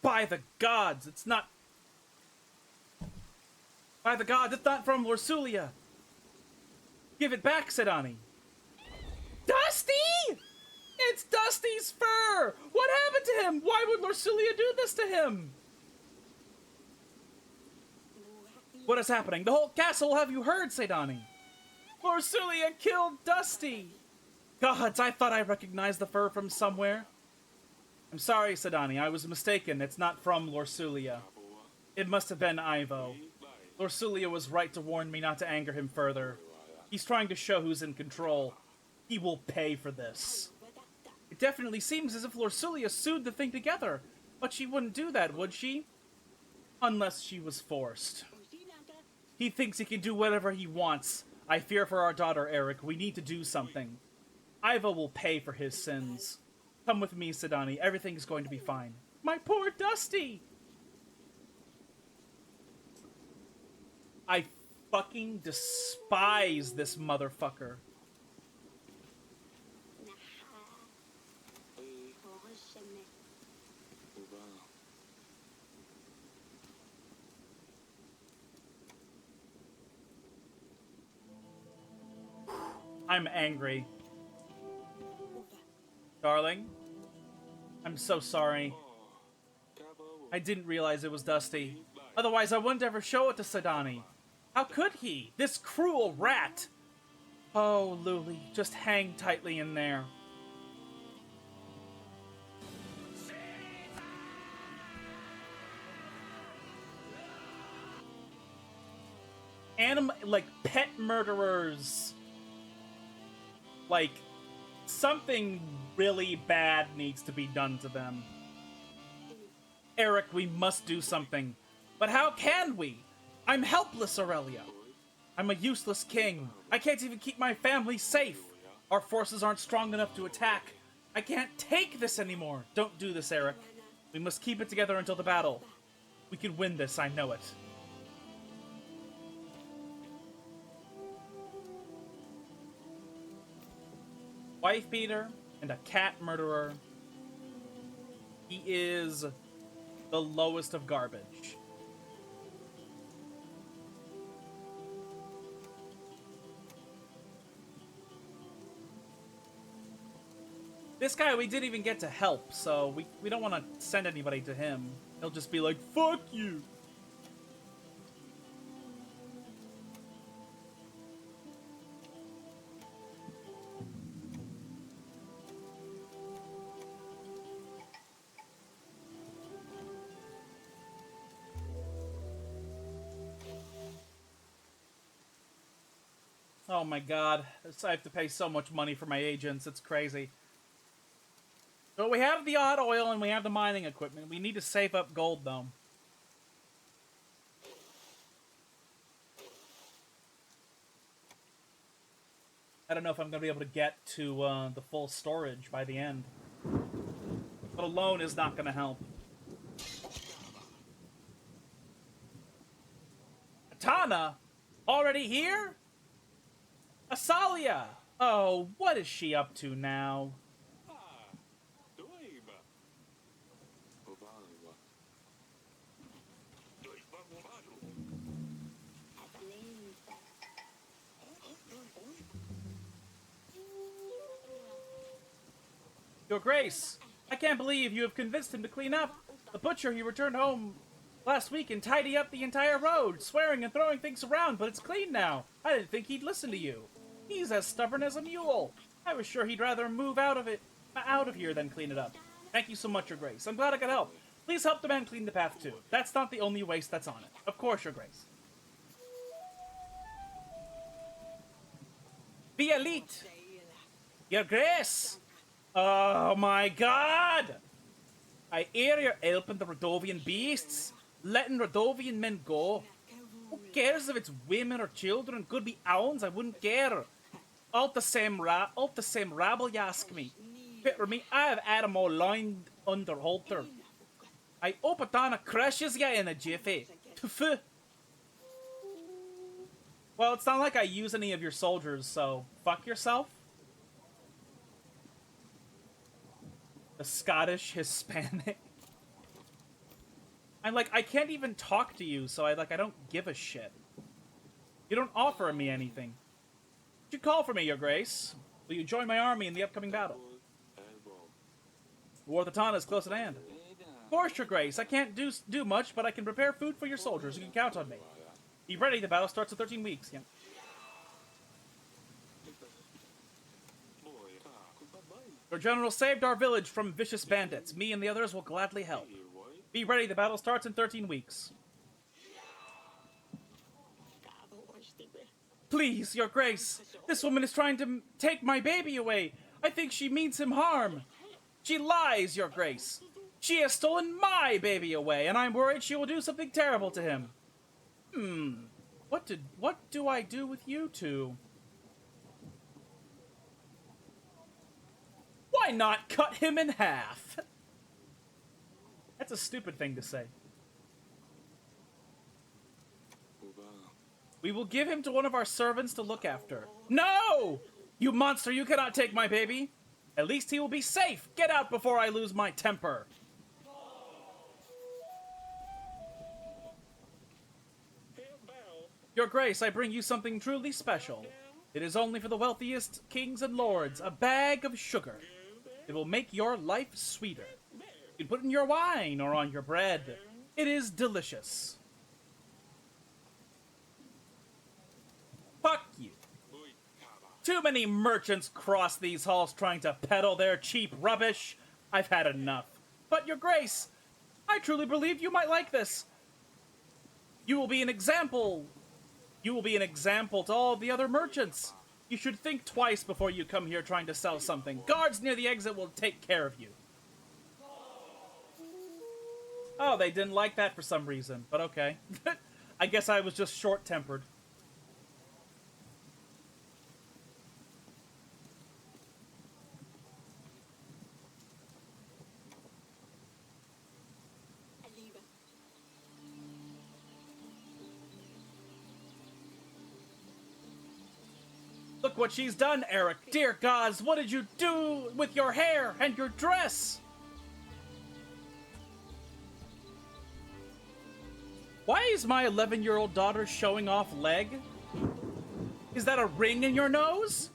By the gods, it's not... By the gods, it's not from Lorsulia. Give it back, said Ani. Dusty? It's Dusty's fur! What happened to him? Why would Lorsulia do this to him? What is happening? The whole castle will have you heard, Sedani. Lorsulia killed Dusty! Gods, I thought I recognized the fur from somewhere. I'm sorry, Sedani, I was mistaken. It's not from Lorsulia. It must have been Ivo. Lorsulia was right to warn me not to anger him further. He's trying to show who's in control. He will pay for this. It definitely seems as if Lorsulia sewed the thing together, but she wouldn't do that, would she? Unless she was forced. He thinks he can do whatever he wants. I fear for our daughter, Eric. We need to do something. Ivo will pay for his sins. Come with me, Sedani. Everything's going to be fine. My poor Dusty! I fucking despise this motherfucker. I'm angry. Darling, I'm so sorry. I didn't realize it was Dusty. Otherwise, I wouldn't ever show it to Sedani. How could he? This cruel rat! Oh, Luli, just hang tightly in there. Like, pet murderers. Like, something really bad needs to be done to them. Eric, we must do something. But how can we? I'm helpless, Aurelia. I'm a useless king. I can't even keep my family safe. Our forces aren't strong enough to attack. I can't take this anymore. Don't do this, Eric. We must keep it together until the battle. We can win this, I know it. Wife beater and a cat murderer. He is the lowest of garbage. This guy we didn't even get to help, so we don't want to send anybody to him. He'll just be like, fuck you! Oh my god, I have to pay so much money for my agents, it's crazy. So we have the odd oil and we have the mining equipment. We need to save up gold, though. I don't know if I'm going to be able to get to the full storage by the end. But alone is not going to help. Atana? Already here? Asalia! Oh, what is she up to now? Your Grace, I can't believe you have convinced him to clean up. The butcher, he returned home last week and tidy up the entire road, swearing and throwing things around, but it's clean now. I didn't think he'd listen to you. He's as stubborn as a mule. I was sure he'd rather move out of here than clean it up. Thank you so much, Your Grace. I'm glad I could help. Please help the man clean the path too. That's not the only waste that's on it. Of course, Your Grace. Be elite. Your Grace. Oh my god! I hear you're helping the Rodovian beasts, letting Rodovian men go. Who cares if it's women or children? Could be hounds, I wouldn't care. All the same rabble, you ask me. Picture me, I have had 'em all lined under halter. I hope it donna crushes you in a jiffy. Pff. Well, it's not like I use any of your soldiers, so fuck yourself. The Scottish Hispanic. I'm like, I can't even talk to you, so I don't give a shit. You don't offer me anything. You call for me, Your Grace. Will you join my army in the upcoming battle? War of the Tana is close at hand. Of course, Your Grace. I can't do much, but I can prepare food for your soldiers. You can count on me. Be ready. The battle starts in 13 weeks. Yeah. Your general saved our village from vicious bandits. Me and the others will gladly help. Be ready. The battle starts in 13 weeks. Please, Your Grace. This woman is trying to take my baby away. I think she means him harm. She lies, Your Grace. She has stolen my baby away, and I'm worried she will do something terrible to him. What do I do with you two? Why not cut him in half? That's a stupid thing to say. We will give him to one of our servants to look after. No! You monster, you cannot take my baby. At least he will be safe. Get out before I lose my temper. Your Grace, I bring you something truly special. It is only for the wealthiest kings and lords. A bag of sugar. It will make your life sweeter. You can put it in your wine or on your bread. It is delicious. Fuck you. Too many merchants cross these halls trying to peddle their cheap rubbish. I've had enough. But, Your Grace, I truly believe you might like this. You will be an example. You will be an example to all the other merchants. You should think twice before you come here trying to sell something. Guards near the exit will take care of you. Oh, they didn't like that for some reason, but okay. I guess I was just short-tempered. Look what she's done, Eric. Dear gods, what did you do with your hair and your dress? Why is my 11-year-old daughter showing off leg? Is that a ring in your nose?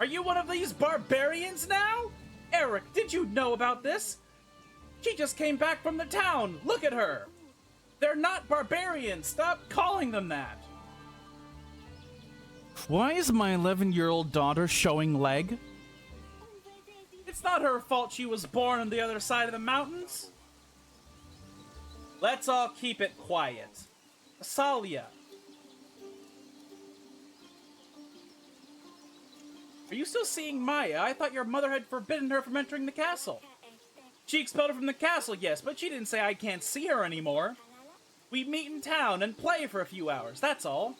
Are you one of these barbarians now? Eric, did you know about this? She just came back from the town. Look at her. They're not barbarians. Stop calling them that. Why is my 11-year-old daughter showing leg? It's not her fault she was born on the other side of the mountains. Let's all keep it quiet. Asalia. Are you still seeing Maya? I thought your mother had forbidden her from entering the castle. She expelled her from the castle, yes, but she didn't say I can't see her anymore. We meet in town and play for a few hours, that's all.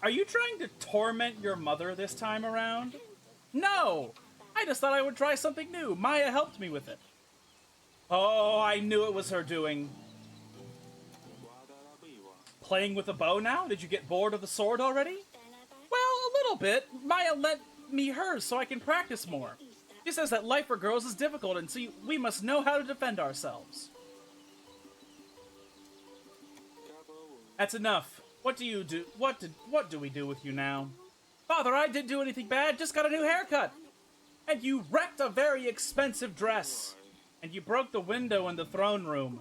Are you trying to torment your mother this time around? No! I just thought I would try something new. Maya helped me with it. Oh, I knew it was her doing. Playing with a bow now? Did you get bored of the sword already? Well, a little bit. Maya lent me hers so I can practice more. She says that life for girls is difficult and so we must know how to defend ourselves. That's enough. What do you do? What do we do with you now? Father, I didn't do anything bad, just got a new haircut. And you wrecked a very expensive dress. And you broke the window in the throne room.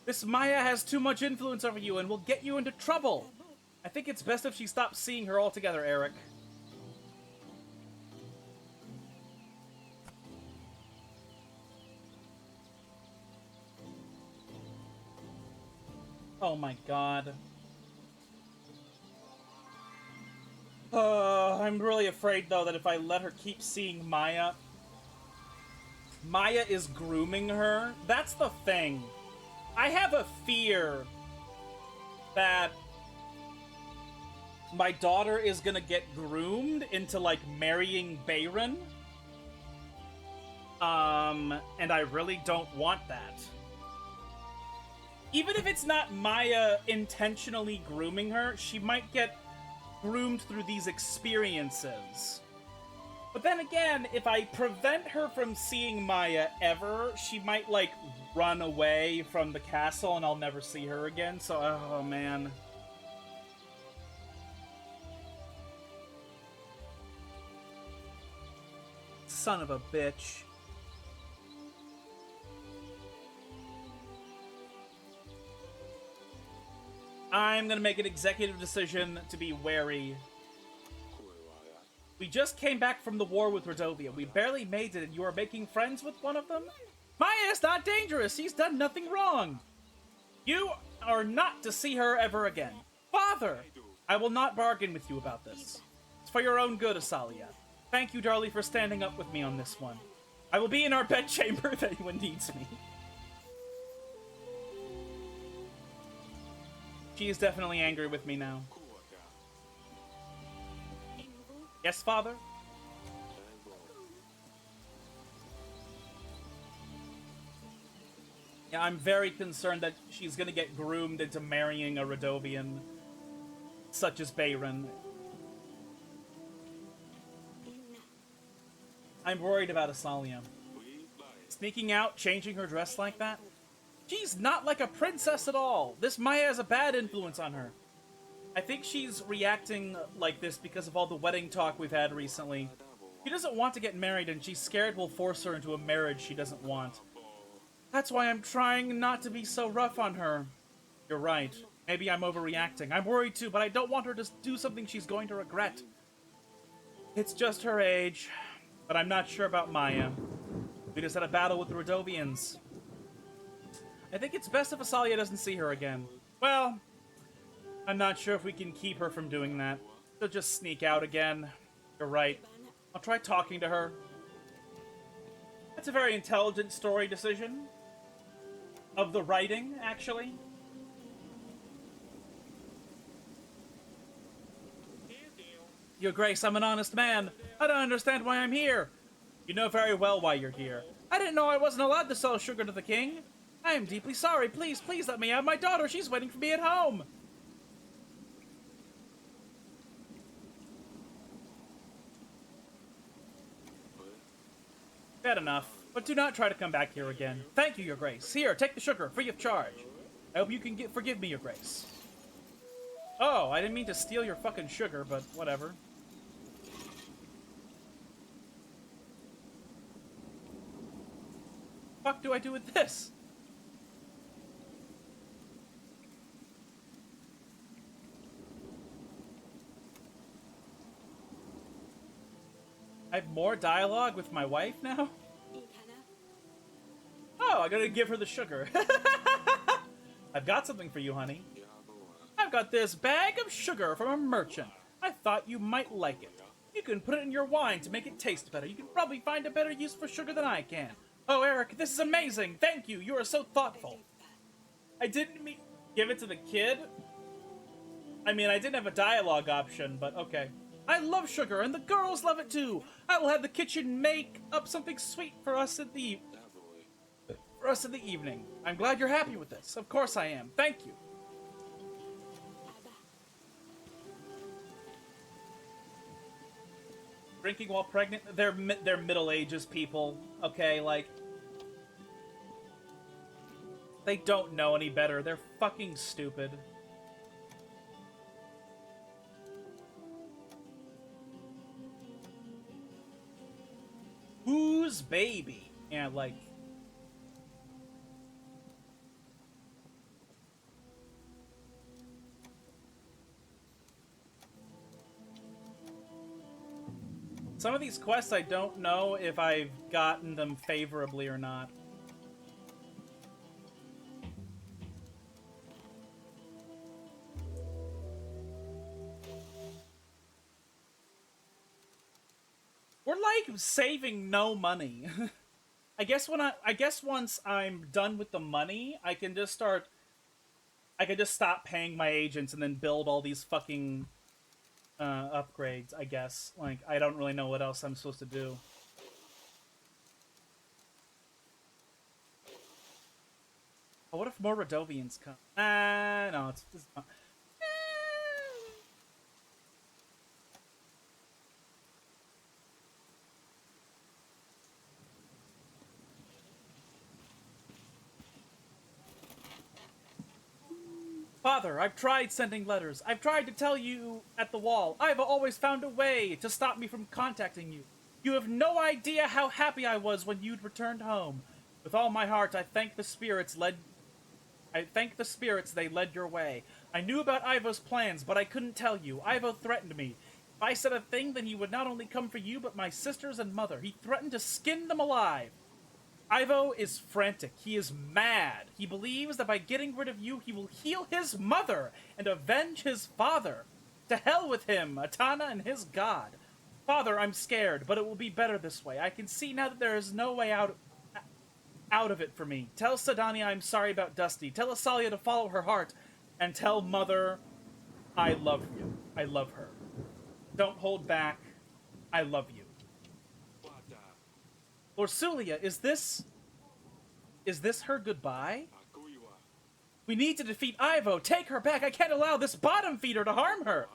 This Maya has too much influence over you and will get you into trouble. I think it's best if she stops seeing her altogether, Eric. Oh my god. I'm really afraid, though, that if I let her keep seeing Maya, Maya is grooming her. That's the thing. I have a fear that my daughter is gonna get groomed into, like, marrying Bayron. And I really don't want that. Even if it's not Maya intentionally grooming her, she might get groomed through these experiences. But then again, if I prevent her from seeing Maya ever, she might, like, run away from the castle and I'll never see her again. So, oh man. Son of a bitch. I'm gonna make an executive decision to be wary. We just came back from the war with Rodovia. We barely made it, and you are making friends with one of them? Maya is not dangerous. She's done nothing wrong. You are not to see her ever again. Father! I will not bargain with you about this. It's for your own good, Asalia. Thank you, Darlie, for standing up with me on this one. I will be in our bedchamber if anyone needs me. She is definitely angry with me now. Yes, Father? Yeah, I'm very concerned that she's gonna get groomed into marrying a Rodovian, such as Bayron. I'm worried about Asalia. Sneaking out, changing her dress like that? She's not like a princess at all. This Maya has a bad influence on her. I think she's reacting like this because of all the wedding talk we've had recently. She doesn't want to get married, and she's scared we'll force her into a marriage she doesn't want. That's why I'm trying not to be so rough on her. You're right. Maybe I'm overreacting. I'm worried too, but I don't want her to do something she's going to regret. It's just her age. But I'm not sure about Maya. We just had a battle with the Rodovians. I think it's best if Asalia doesn't see her again. Well, I'm not sure if we can keep her from doing that. She'll just sneak out again. You're right. I'll try talking to her. That's a very intelligent story decision. Of the writing, actually. Your Grace, I'm an honest man. I don't understand why I'm here. You know very well why you're here. I didn't know I wasn't allowed to sell sugar to the king. I am deeply sorry. Please, please let me have my daughter. She's waiting for me at home. Bad enough, but do not try to come back here again. Thank you, Your Grace. Here, take the sugar, free of charge. I hope you can forgive me, Your Grace. Oh, I didn't mean to steal your fucking sugar, but whatever. Fuck do I do with this? I have more dialogue with my wife now? Oh, I gotta give her the sugar. I've got something for you, honey. I've got this bag of sugar from a merchant. I thought you might like it. You can put it in your wine to make it taste better. You can probably find a better use for sugar than I can. Oh, Eric, this is amazing. Thank you. You are so thoughtful. I didn't mean give it to the kid. I mean, I didn't have a dialogue option, but okay. I love sugar, and the girls love it too. I will have the kitchen make up something sweet for us in the evening. I'm glad you're happy with this. Of course I am. Thank you. Drinking while pregnant? They're Middle Ages people. Okay, like they don't know any better. They're fucking stupid. Whose baby? Yeah, like... Some of these quests, I don't know if I've gotten them favorably or not. We're, like, saving no money. I guess once I'm done with the money, I can just stop paying my agents and then build all these fucking upgrades, I guess. Like, I don't really know what else I'm supposed to do. Oh, what if more Radovians come? No, it's fine. Father, I've tried sending letters. I've tried to tell you at the wall. I've always found a way to stop me from contacting you. You have no idea how happy I was when you'd returned home. With all my heart, I thank the spirits they led your way. I knew about Ivo's plans, but I couldn't tell you. Ivo threatened me. If I said a thing, then he would not only come for you, but my sisters and mother. He threatened to skin them alive. Ivo is frantic. He is mad. He believes that by getting rid of you, he will heal his mother and avenge his father. To hell with him, Atana and his god. Father, I'm scared, but it will be better this way. I can see now that there is no way out of it for me. Tell Sadania I'm sorry about Dusty. Tell Asalia to follow her heart. And tell Mother I love you. I love her. Don't hold back. I love you. Lorsulia, is this her goodbye? We need to defeat Ivo. Take her back. I can't allow this bottom feeder to harm her.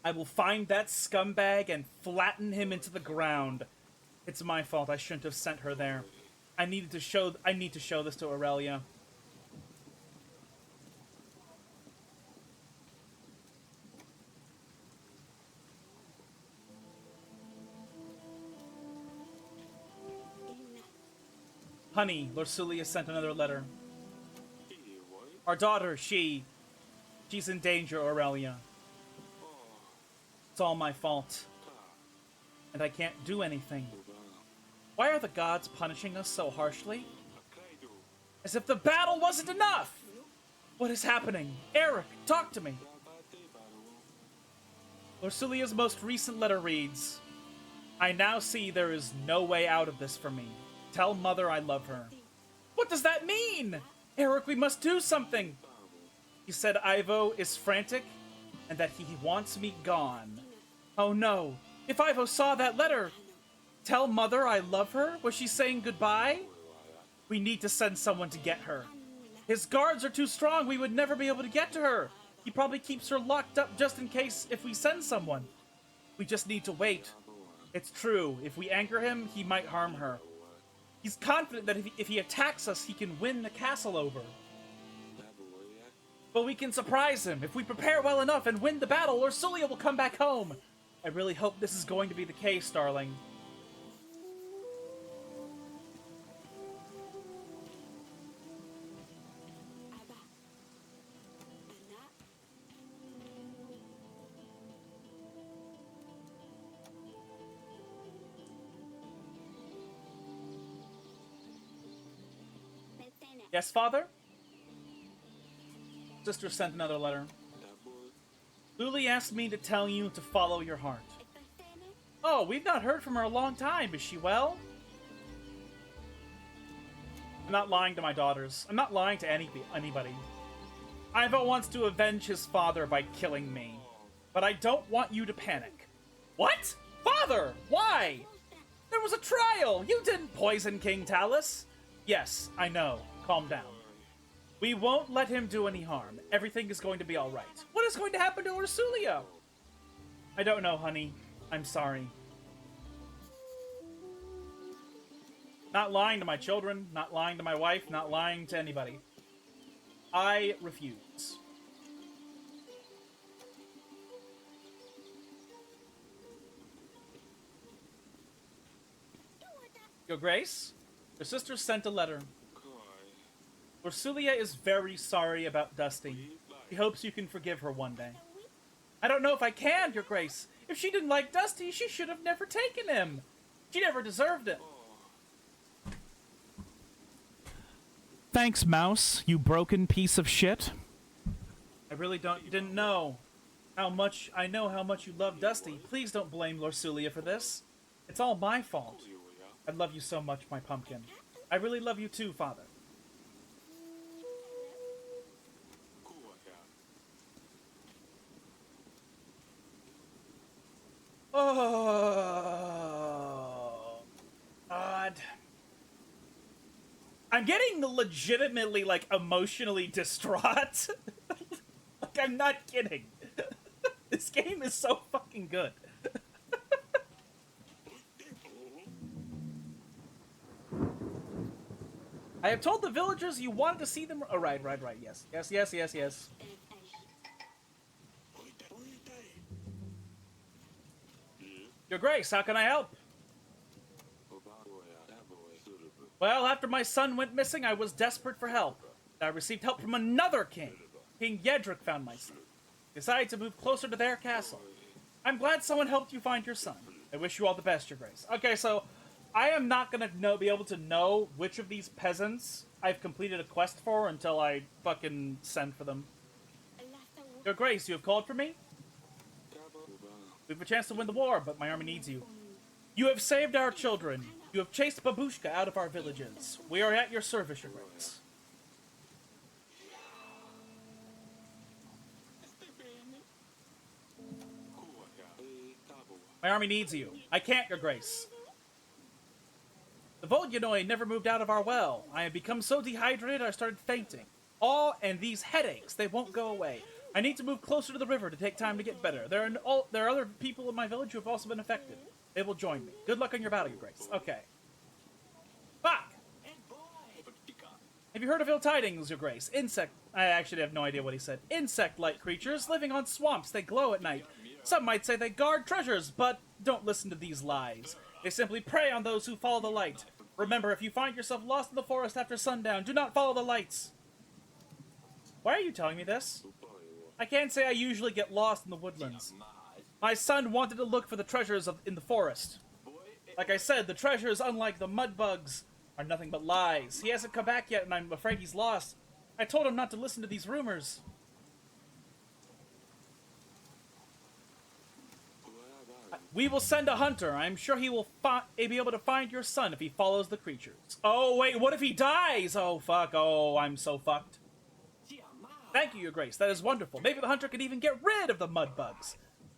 I will find that scumbag and flatten him into the ground. It's my fault. I shouldn't have sent her there. I need to show this to Aurelia. Honey, Lorsulia sent another letter. Our daughter, she's in danger, Aurelia. It's all my fault. And I can't do anything. Why are the gods punishing us so harshly? As if the battle wasn't enough! What is happening? Eric, talk to me. Lorsulia's most recent letter reads, I now see there is no way out of this for me. Tell Mother I love her. What does that mean? Eric, we must do something. He said Ivo is frantic and that he wants me gone. Oh no. If Ivo saw that letter, tell Mother I love her? Was she saying goodbye? We need to send someone to get her. His guards are too strong. We would never be able to get to her. He probably keeps her locked up just in case if we send someone. We just need to wait. It's true. If we anger him, he might harm her. He's confident that if he attacks us, he can win the castle over. But we can surprise him. If we prepare well enough and win the battle, Lorsulia will come back home. I really hope this is going to be the case, darling. Yes, Father? Sister sent another letter. Luli asked me to tell you to follow your heart. Oh, we've not heard from her a long time. Is she well? I'm not lying to my daughters. I'm not lying to anybody. Ivo wants to avenge his father by killing me. But I don't want you to panic. What? Father! Why? There was a trial! You didn't poison King Talus! Yes, I know. Calm down. We won't let him do any harm. Everything is going to be alright. What is going to happen to Ursulio? I don't know, honey. I'm sorry. Not lying to my children, not lying to my wife, not lying to anybody. I refuse. Your Grace, your sister sent a letter. Ursulia is very sorry about Dusty. She hopes you can forgive her one day. I don't know if I can, Your Grace. If she didn't like Dusty, she should have never taken him. She never deserved it. Thanks, Mouse, you broken piece of shit. You didn't know how much you love Dusty. Please don't blame Lorsulia for this. It's all my fault. I love you so much, my pumpkin. I really love you too, Father. Oh, God. I'm getting legitimately, like, emotionally distraught. Like, I'm not kidding. This game is so fucking good. I have told the villagers you wanted to see them. Oh, right. Yes. Yes. Your Grace, how can I help? Well, after my son went missing, I was desperate for help. I received help from another king. King Yedric found my son. Decided to move closer to their castle. I'm glad someone helped you find your son. I wish you all the best, Your Grace. Okay, so I am not gonna be able to know which of these peasants I've completed a quest for until I fucking send for them. Your Grace, you have called for me? We have a chance to win the war, but my army needs you. You have saved our children. You have chased Babushka out of our villages. We are at your service, Your Grace. My army needs you. I can't, Your Grace. The Volyanoi never moved out of our well. I have become so dehydrated I started fainting. And these headaches, they won't go away. I need to move closer to the river to take time to get better. There are other people in my village who have also been affected. They will join me. Good luck on your battle, Your Grace. Okay. Fuck! Have you heard of ill tidings, Your Grace? I actually have no idea what he said. Insect-like creatures living on swamps. They glow at night. Some might say they guard treasures, but don't listen to these lies. They simply prey on those who follow the light. Remember, if you find yourself lost in the forest after sundown, do not follow the lights. Why are you telling me this? I can't say I usually get lost in the woodlands. My son wanted to look for the treasures in the forest. Like I said, the treasures, unlike the mud bugs, are nothing but lies. He hasn't come back yet, and I'm afraid he's lost. I told him not to listen to these rumors. We will send a hunter. I'm sure he will be able to find your son if he follows the creatures. Oh, wait, what if he dies? Oh, fuck. Oh, I'm so fucked. Thank you, Your Grace. That is wonderful. Maybe the hunter could even get rid of the mud bugs.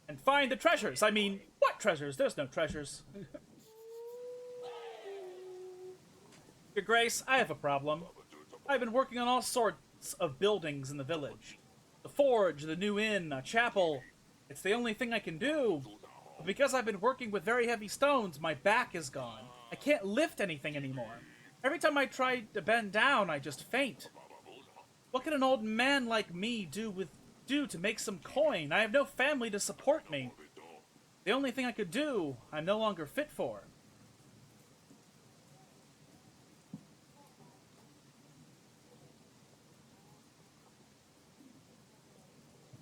And find the treasures. I mean, what treasures? There's no treasures. Your Grace, I have a problem. I've been working on all sorts of buildings in the village. The forge, the new inn, a chapel. It's the only thing I can do. But because I've been working with very heavy stones, my back is gone. I can't lift anything anymore. Every time I try to bend down, I just faint. What can an old man like me do to make some coin? I have no family to support me. The only thing I could do, I'm no longer fit for.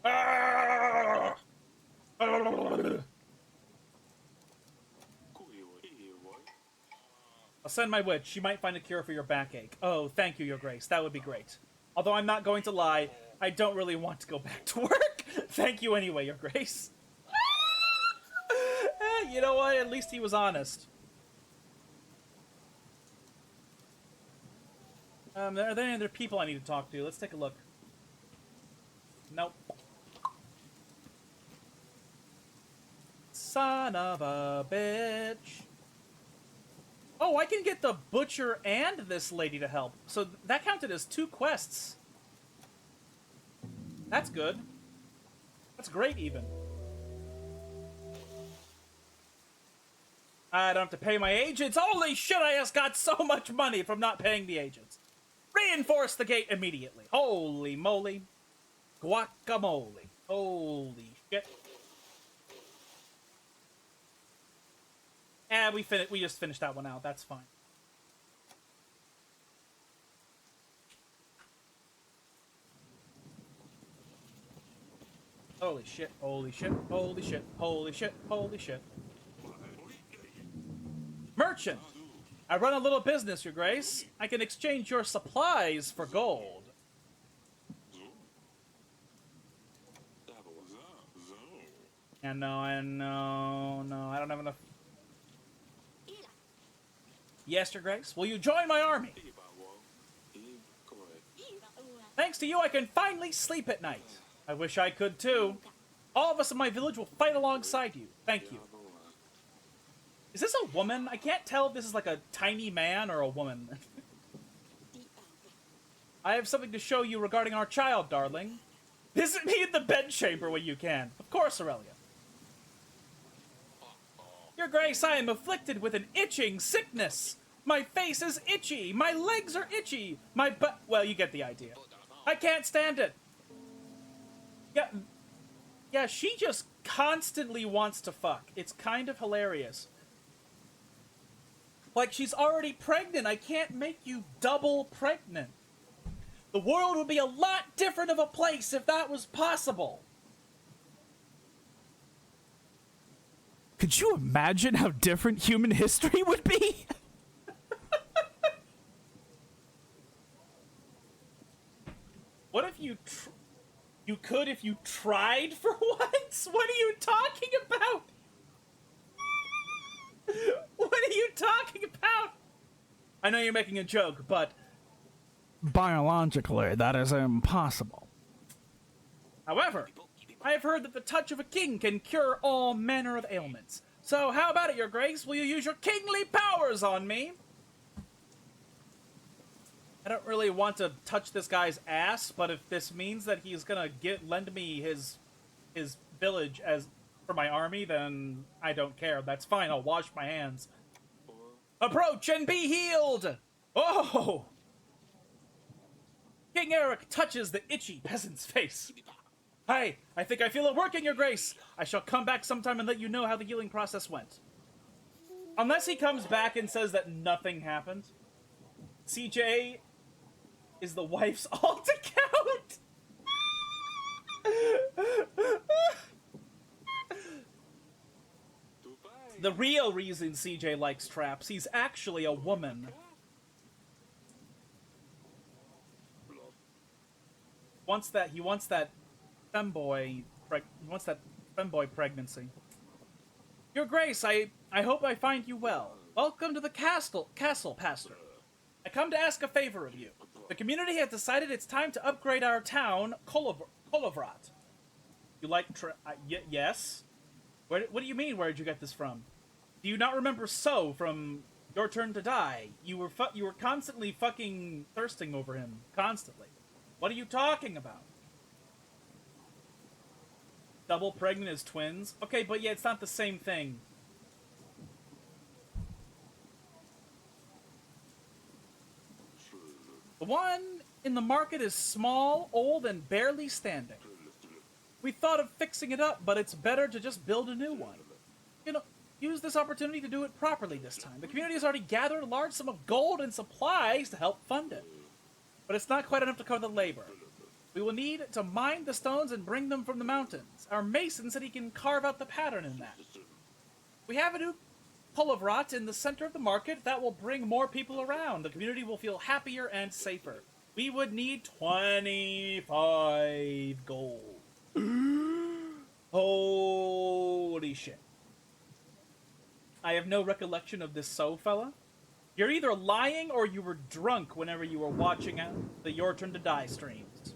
I'll send my witch. She might find a cure for your backache. Oh, thank you, Your Grace. That would be great. Although I'm not going to lie, I don't really want to go back to work. Thank you anyway, Your Grace. You know what? At least he was honest. Are there any other people I need to talk to? Let's take a look. Nope. Son of a bitch. Oh, I can get the butcher and this lady to help. So that counted as 2 quests. That's good. That's great, even. I don't have to pay my agents. Holy shit, I just got so much money from not paying the agents. Reinforce the gate immediately. Holy moly. Guacamole. Holy shit. We just finished that one out. That's fine. Holy shit, holy shit, holy shit, holy shit, holy shit. Merchant! I run a little business, Your Grace. I can exchange your supplies for gold. And no, I don't have enough. Yes, Your Grace. Will you join my army? Thanks to you, I can finally sleep at night. I wish I could too. All of us in my village will fight alongside you. Thank you. Is this a woman? I can't tell if this is like a tiny man or a woman. I have something to show you regarding our child, darling. Visit me in the bedchamber when you can. Of course, Aurelia. Your Grace, I am afflicted with an itching sickness. My face is itchy. My legs are itchy. My butt... Well, you get the idea. I can't stand it. Yeah, she just constantly wants to fuck. It's kind of hilarious. Like, she's already pregnant. I can't make you double pregnant. The world would be a lot different of a place if that was possible. Could you imagine how different human history would be? What if you you could if you tried for once? What are you talking about? What are you talking about? I know you're making a joke, but... Biologically, that is impossible. However, I have heard that the touch of a king can cure all manner of ailments. So how about it, Your Grace? Will you use your kingly powers on me? I don't really want to touch this guy's ass, but if this means that he's gonna lend me his village as for my army, then I don't care. That's fine. I'll wash my hands. Approach and be healed! Oh! King Eric touches the itchy peasant's face. Hi, I think I feel it working, Your Grace. I shall come back sometime and let you know how the healing process went. Unless he comes back and says that nothing happened. CJ is the wife's alt account. The real reason CJ likes traps, he's actually a woman. He wants that femboy pregnancy. Your Grace, I hope I find you well. Welcome to the castle, Pastor. I come to ask a favor of you. The community has decided it's time to upgrade our town, Kolovrat. You like yes? What do you mean, where did you get this from? Do you not remember So from Your Turn to Die? You were constantly fucking thirsting over him. Constantly. What are you talking about? Double pregnant as twins? Okay, but yeah, it's not the same thing. The one in the market is small, old, and barely standing. We thought of fixing it up, but it's better to just build a new one. You know, use this opportunity to do it properly this time. The community has already gathered a large sum of gold and supplies to help fund it. But it's not quite enough to cover the labor. We will need to mine the stones and bring them from the mountains. Our mason said he can carve out the pattern in that. We have a new Kolovrat in the center of the market that will bring more people around. The community will feel happier and safer. We would need 25 gold. Holy shit. I have no recollection of this fella. You're either lying or you were drunk whenever you were watching the Your Turn to Die streams.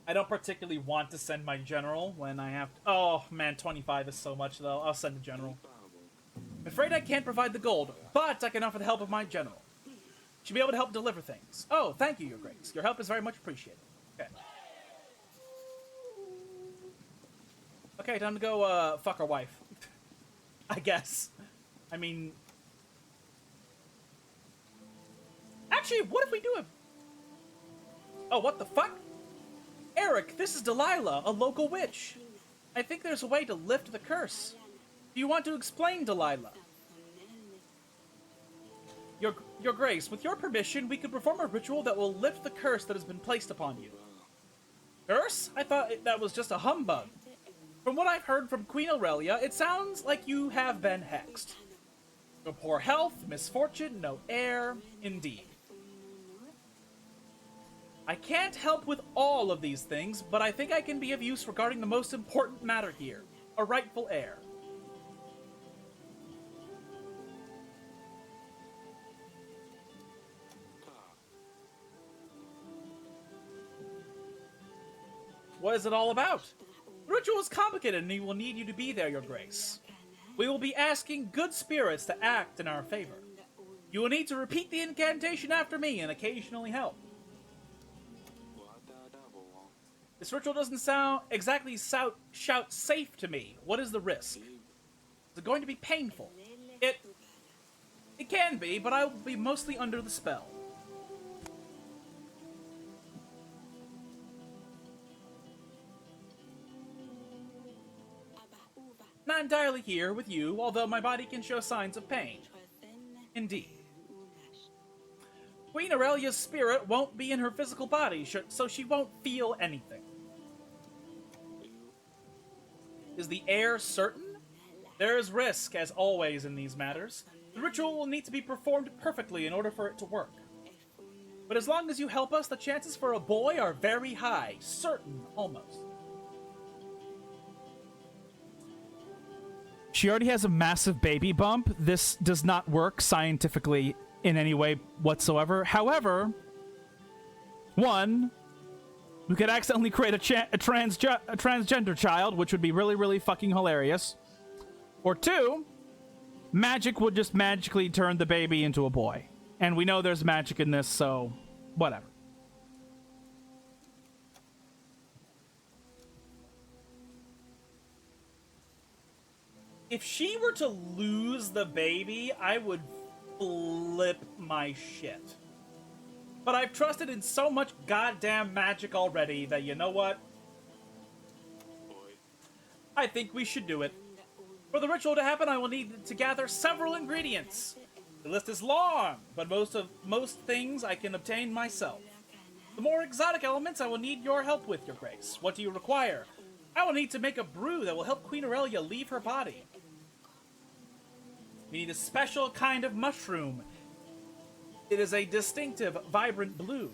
I don't particularly want to send my general when I have to... Oh, man, 25 is so much, though. I'll send the general. I'm afraid I can't provide the gold, but I can offer the help of my general. She'll be able to help deliver things. Oh, thank you, Your Grace. Your help is very much appreciated. Okay. Okay, time to go, fuck our wife. I guess. I mean... Actually, what if we do it? Oh, what the fuck? Eric, this is Delilah, a local witch. I think there's a way to lift the curse. Do you want to explain, Delilah? Your Grace, with your permission, we could perform a ritual that will lift the curse that has been placed upon you. Curse? I thought that was just a humbug. From what I've heard from Queen Aurelia, it sounds like you have been hexed. No poor health, misfortune, no heir, indeed. I can't help with all of these things, but I think I can be of use regarding the most important matter here, a rightful heir. What is it all about? The ritual is complicated and he will need you to be there, Your Grace. We will be asking good spirits to act in our favor. You will need to repeat the incantation after me and occasionally help. This ritual doesn't shout safe to me. What is the risk? Is it going to be painful? It can be, but I will be mostly under the spell. Not entirely here with you, although my body can show signs of pain. Indeed. Queen Aurelia's spirit won't be in her physical body, so she won't feel anything. Is the heir certain? There is risk, as always in these matters. The ritual will need to be performed perfectly in order for it to work. But as long as you help us, the chances for a boy are very high. Certain, almost. She already has a massive baby bump. This does not work scientifically in any way whatsoever. However, one, we could accidentally create a transgender child, which would be really, really fucking hilarious. Or two, magic would just magically turn the baby into a boy. And we know there's magic in this, so whatever. If she were to lose the baby, I would flip my shit. But I've trusted in so much goddamn magic already that, you know what? I think we should do it. For the ritual to happen, I will need to gather several ingredients. The list is long, but most things I can obtain myself. The more exotic elements I will need your help with, Your Grace. What do you require? I will need to make a brew that will help Queen Aurelia leave her body. We need a special kind of mushroom. It is a distinctive, vibrant blue.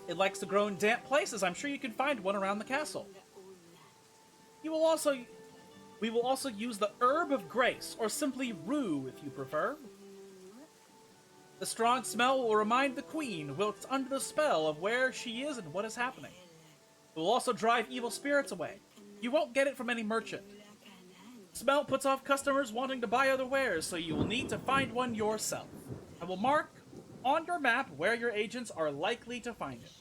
It likes to grow in damp places. I'm sure you can find one around the castle. We will also use the Herb of Grace, or simply rue if you prefer. The strong smell will remind the queen whilst under the spell of where she is and what is happening. It will also drive evil spirits away. You won't get it from any merchant. The smell puts off customers wanting to buy other wares, so you will need to find one yourself. I will mark on your map where your agents are likely to find it.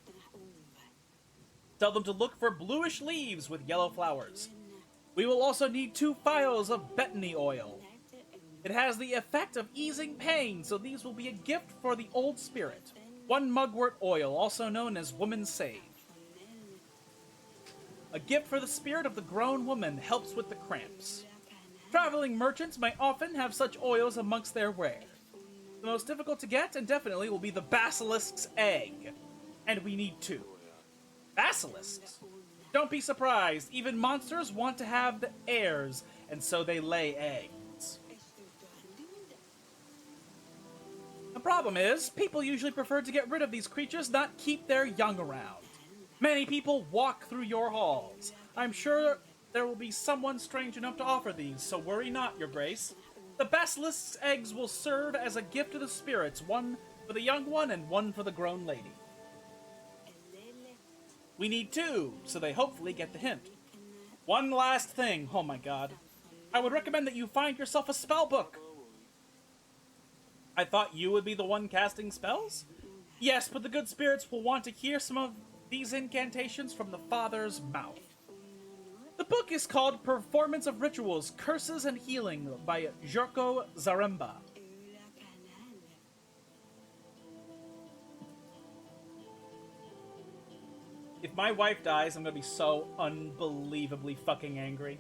Tell them to look for bluish leaves with yellow flowers. We will also need 2 phials of betony oil. It has the effect of easing pain, so these will be a gift for the old spirit. 1 mugwort oil, also known as woman's sage. A gift for the spirit of the grown woman helps with the cramps. Traveling merchants may often have such oils amongst their wares. The most difficult to get, and definitely, will be the basilisk's egg. And we need 2. Basilisks? Don't be surprised, even monsters want to have the heirs, and so they lay eggs. The problem is, people usually prefer to get rid of these creatures, not keep their young around. Many people walk through your halls. I'm sure there will be someone strange enough to offer these, so worry not, Your Grace. The basilisk's eggs will serve as a gift to the spirits, 1 for the young one and 1 for the grown lady. We need 2, so they hopefully get the hint. One last thing, oh my god. I would recommend that you find yourself a spell book. I thought you would be the one casting spells? Yes, but the good spirits will want to hear some of these incantations from the Father's mouth. The book is called Performance of Rituals, Curses and Healing by Jorko Zaremba. If my wife dies, I'm gonna be so unbelievably fucking angry.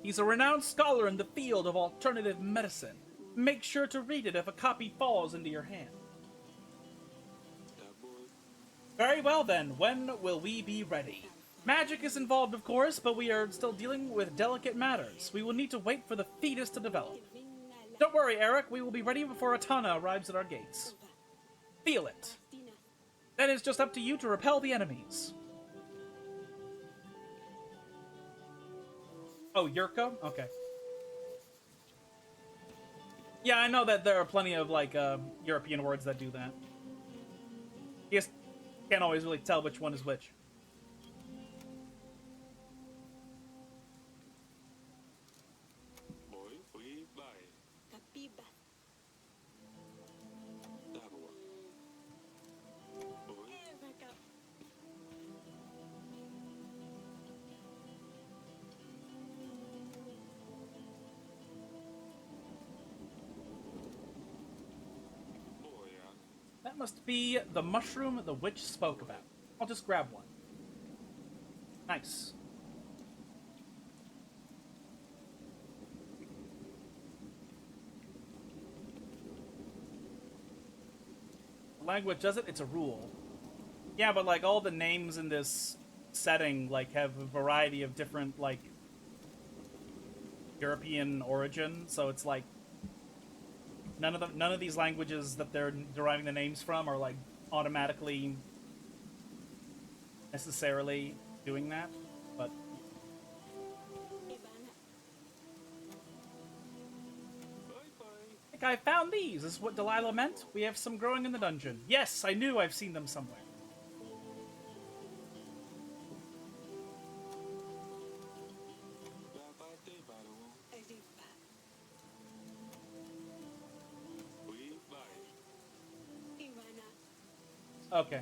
He's a renowned scholar in the field of alternative medicine. Make sure to read it if a copy falls into your hand. Very well then, when will we be ready? Magic is involved, of course, but we are still dealing with delicate matters. We will need to wait for the fetus to develop. Don't worry, Eric. We will be ready before Atana arrives at our gates. Feel it. Then it's just up to you to repel the enemies. Oh, Yurko? Okay. Yeah, I know that there are plenty of, like, European words that do that. You just can't always really tell which one is which. That must be the mushroom the witch spoke about. I'll just grab one. Nice. Language does it, it's a rule. Yeah, but like all the names in this setting like have a variety of different like European origin, so it's like none of these languages that they're deriving the names from are like automatically necessarily doing that, but I think I found these. This is what Delilah meant. We have some growing in the dungeon. Yes, I knew I've seen them somewhere. Okay.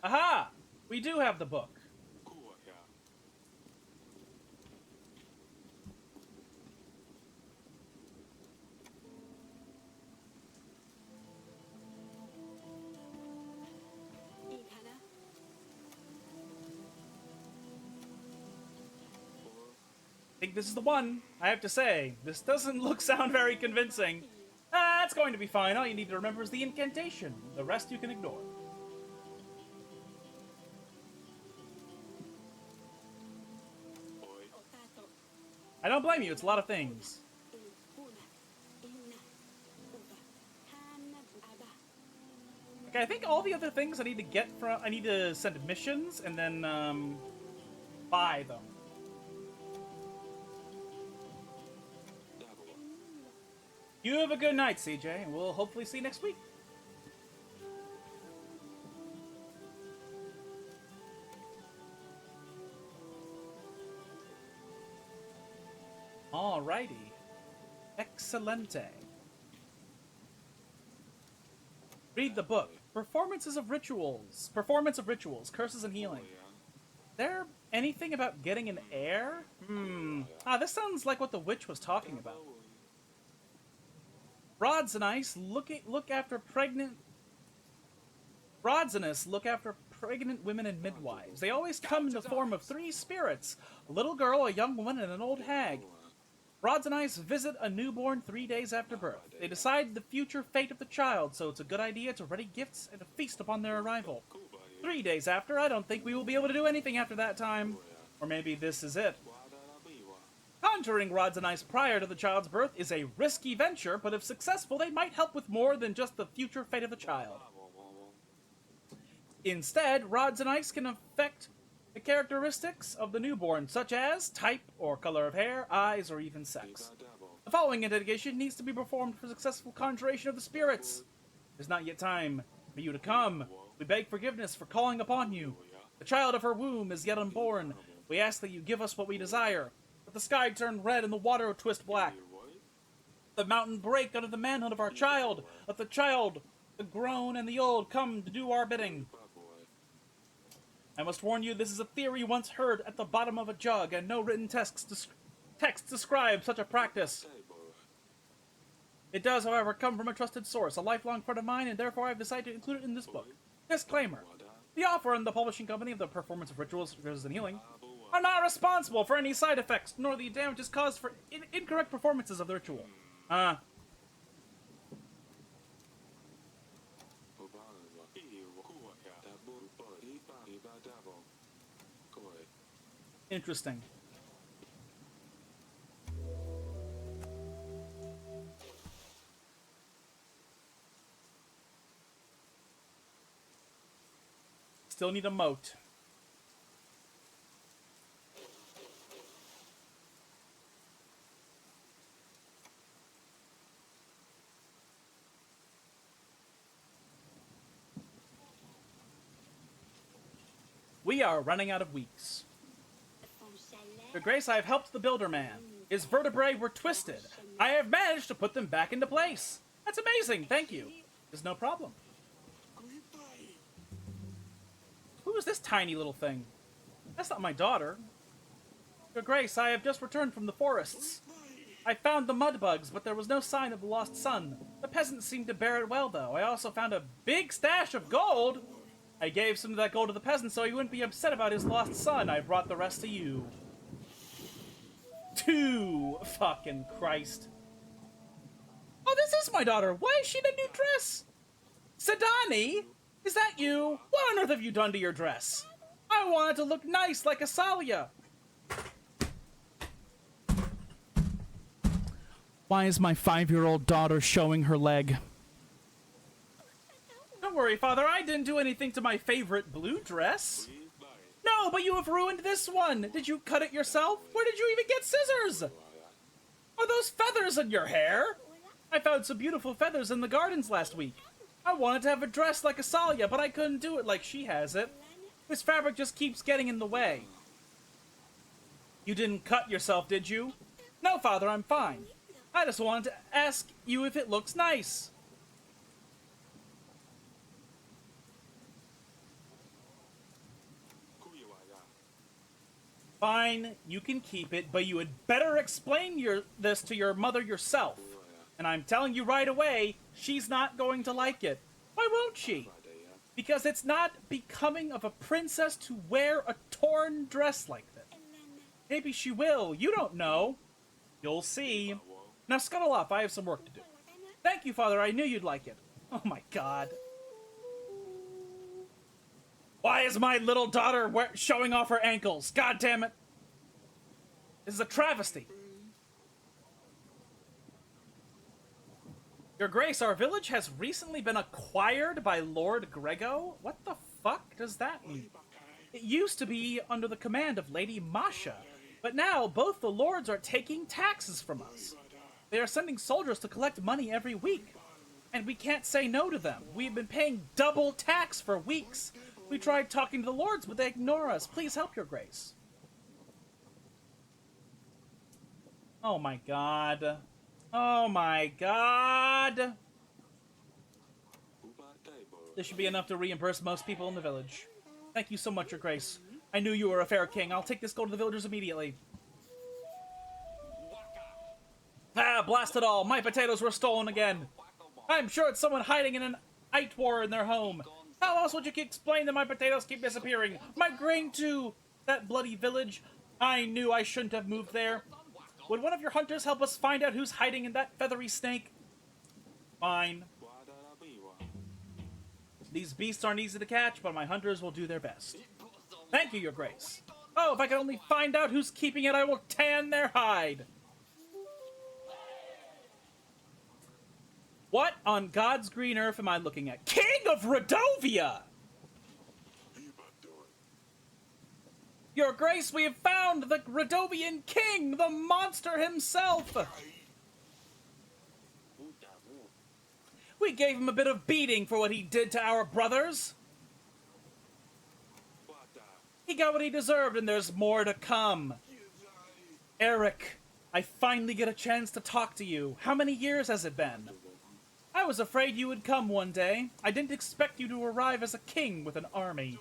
Aha! We do have the book. I think this is the one. I have to say, this doesn't sound very convincing. That's going to be fine. All you need to remember is the incantation. The rest you can ignore. I don't blame you. It's a lot of things. Okay, I think all the other things I need to get from... I need to send missions and then, buy them. You have a good night, CJ, and we'll hopefully see you next week. Alrighty. Excelente. Read the book. Performance of rituals, curses and healing. Is there anything about getting an heir? This sounds like what the witch was talking about. Rods and ice look after pregnant women and midwives. They always come in the form of 3 spirits: a little girl, a young woman, and an old hag. Rods and ice visit a newborn 3 days after birth. They decide the future fate of the child, so it's a good idea to ready gifts and a feast upon their arrival. 3 days after, I don't think we will be able to do anything after that time. Or maybe this is it. Conjuring rods and ice prior to the child's birth is a risky venture, but if successful, they might help with more than just the future fate of the child. Instead, rods and ice can affect the characteristics of the newborn, such as type or color of hair, eyes, or even sex. The following investigation needs to be performed for successful conjuration of the spirits. There's not yet time for you to come. We beg forgiveness for calling upon you. The child of her womb is yet unborn. We ask that you give us what we desire. Let the sky turn red and the water twist black. The mountain break under the manhood of our child. Let the child, the grown, and the old come to do our bidding. I must warn you, this is a theory once heard at the bottom of a jug, and no written text describes such a practice. It does, however, come from a trusted source, a lifelong friend of mine, and therefore I've decided to include it in this book. Disclaimer. The author and the publishing company of the Performance of Rituals, Curses, and Healing are not responsible for any side effects, nor the damages caused for incorrect performances of the ritual. Interesting. Still need a moat. We are running out of weeks. Your Grace, I have helped the Builder Man. His vertebrae were twisted. I have managed to put them back into place. That's amazing, thank you. There's no problem. Who is this tiny little thing? That's not my daughter. Your Grace, I have just returned from the forests. I found the mud bugs, but there was no sign of the lost son. The peasants seemed to bear it well, though. I also found a big stash of gold. I gave some of that gold to the peasant so he wouldn't be upset about his lost son. I brought the rest to you. To fucking Christ. Oh, this is my daughter. Why is she in a new dress? Sadani? Is that you? What on earth have you done to your dress? I wanted to look nice like Asalia. Why is my 5-year-old daughter showing her leg? Don't worry, Father. I didn't do anything to my favorite blue dress. No, but you have ruined this one. Did you cut it yourself? Where did you even get scissors? Are those feathers in your hair? I found some beautiful feathers in the gardens last week. I wanted to have a dress like Asalia, but I couldn't do it like she has it. This fabric just keeps getting in the way. You didn't cut yourself, did you? No, Father, I'm fine. I just wanted to ask you if it looks nice. Fine, you can keep it, but you had better explain this to your mother yourself. And I'm telling you right away, she's not going to like it. Why won't she? Because it's not becoming of a princess to wear a torn dress like this. Maybe she will, you don't know. You'll see. Now scuttle off, I have some work to do. Thank you, Father, I knew you'd like it. Oh my god. Why is my little daughter showing off her ankles? God damn it. This is a travesty. Your Grace, our village has recently been acquired by Lord Grego. What the fuck does that mean? It used to be under the command of Lady Masha, but now both the lords are taking taxes from us. They are sending soldiers to collect money every week, and we can't say no to them. We've been paying double tax for weeks. We tried talking to the lords, but they ignore us. Please help, Your Grace. Oh my god. Oh my god. This should be enough to reimburse most people in the village. Thank you so much, Your Grace. I knew you were a fair king. I'll take this gold to the villagers immediately. Ah, blast it all. My potatoes were stolen again. I'm sure it's someone hiding in an Eitwar in their home. How else would you explain that my potatoes keep disappearing? My grain too! That bloody village. I knew I shouldn't have moved there. Would one of your hunters help us find out who's hiding in that feathery snake? Fine. These beasts aren't easy to catch, but my hunters will do their best. Thank you, Your Grace. Oh, if I could only find out who's keeping it, I will tan their hide. What on God's green earth am I looking at? King of Rodovia! Your Grace, we have found the Rodovian king, the monster himself! We gave him a bit of beating for what he did to our brothers. He got what he deserved, and there's more to come. Eric, I finally get a chance to talk to you. How many years has it been? I was afraid you would come one day. I didn't expect you to arrive as a king with an army.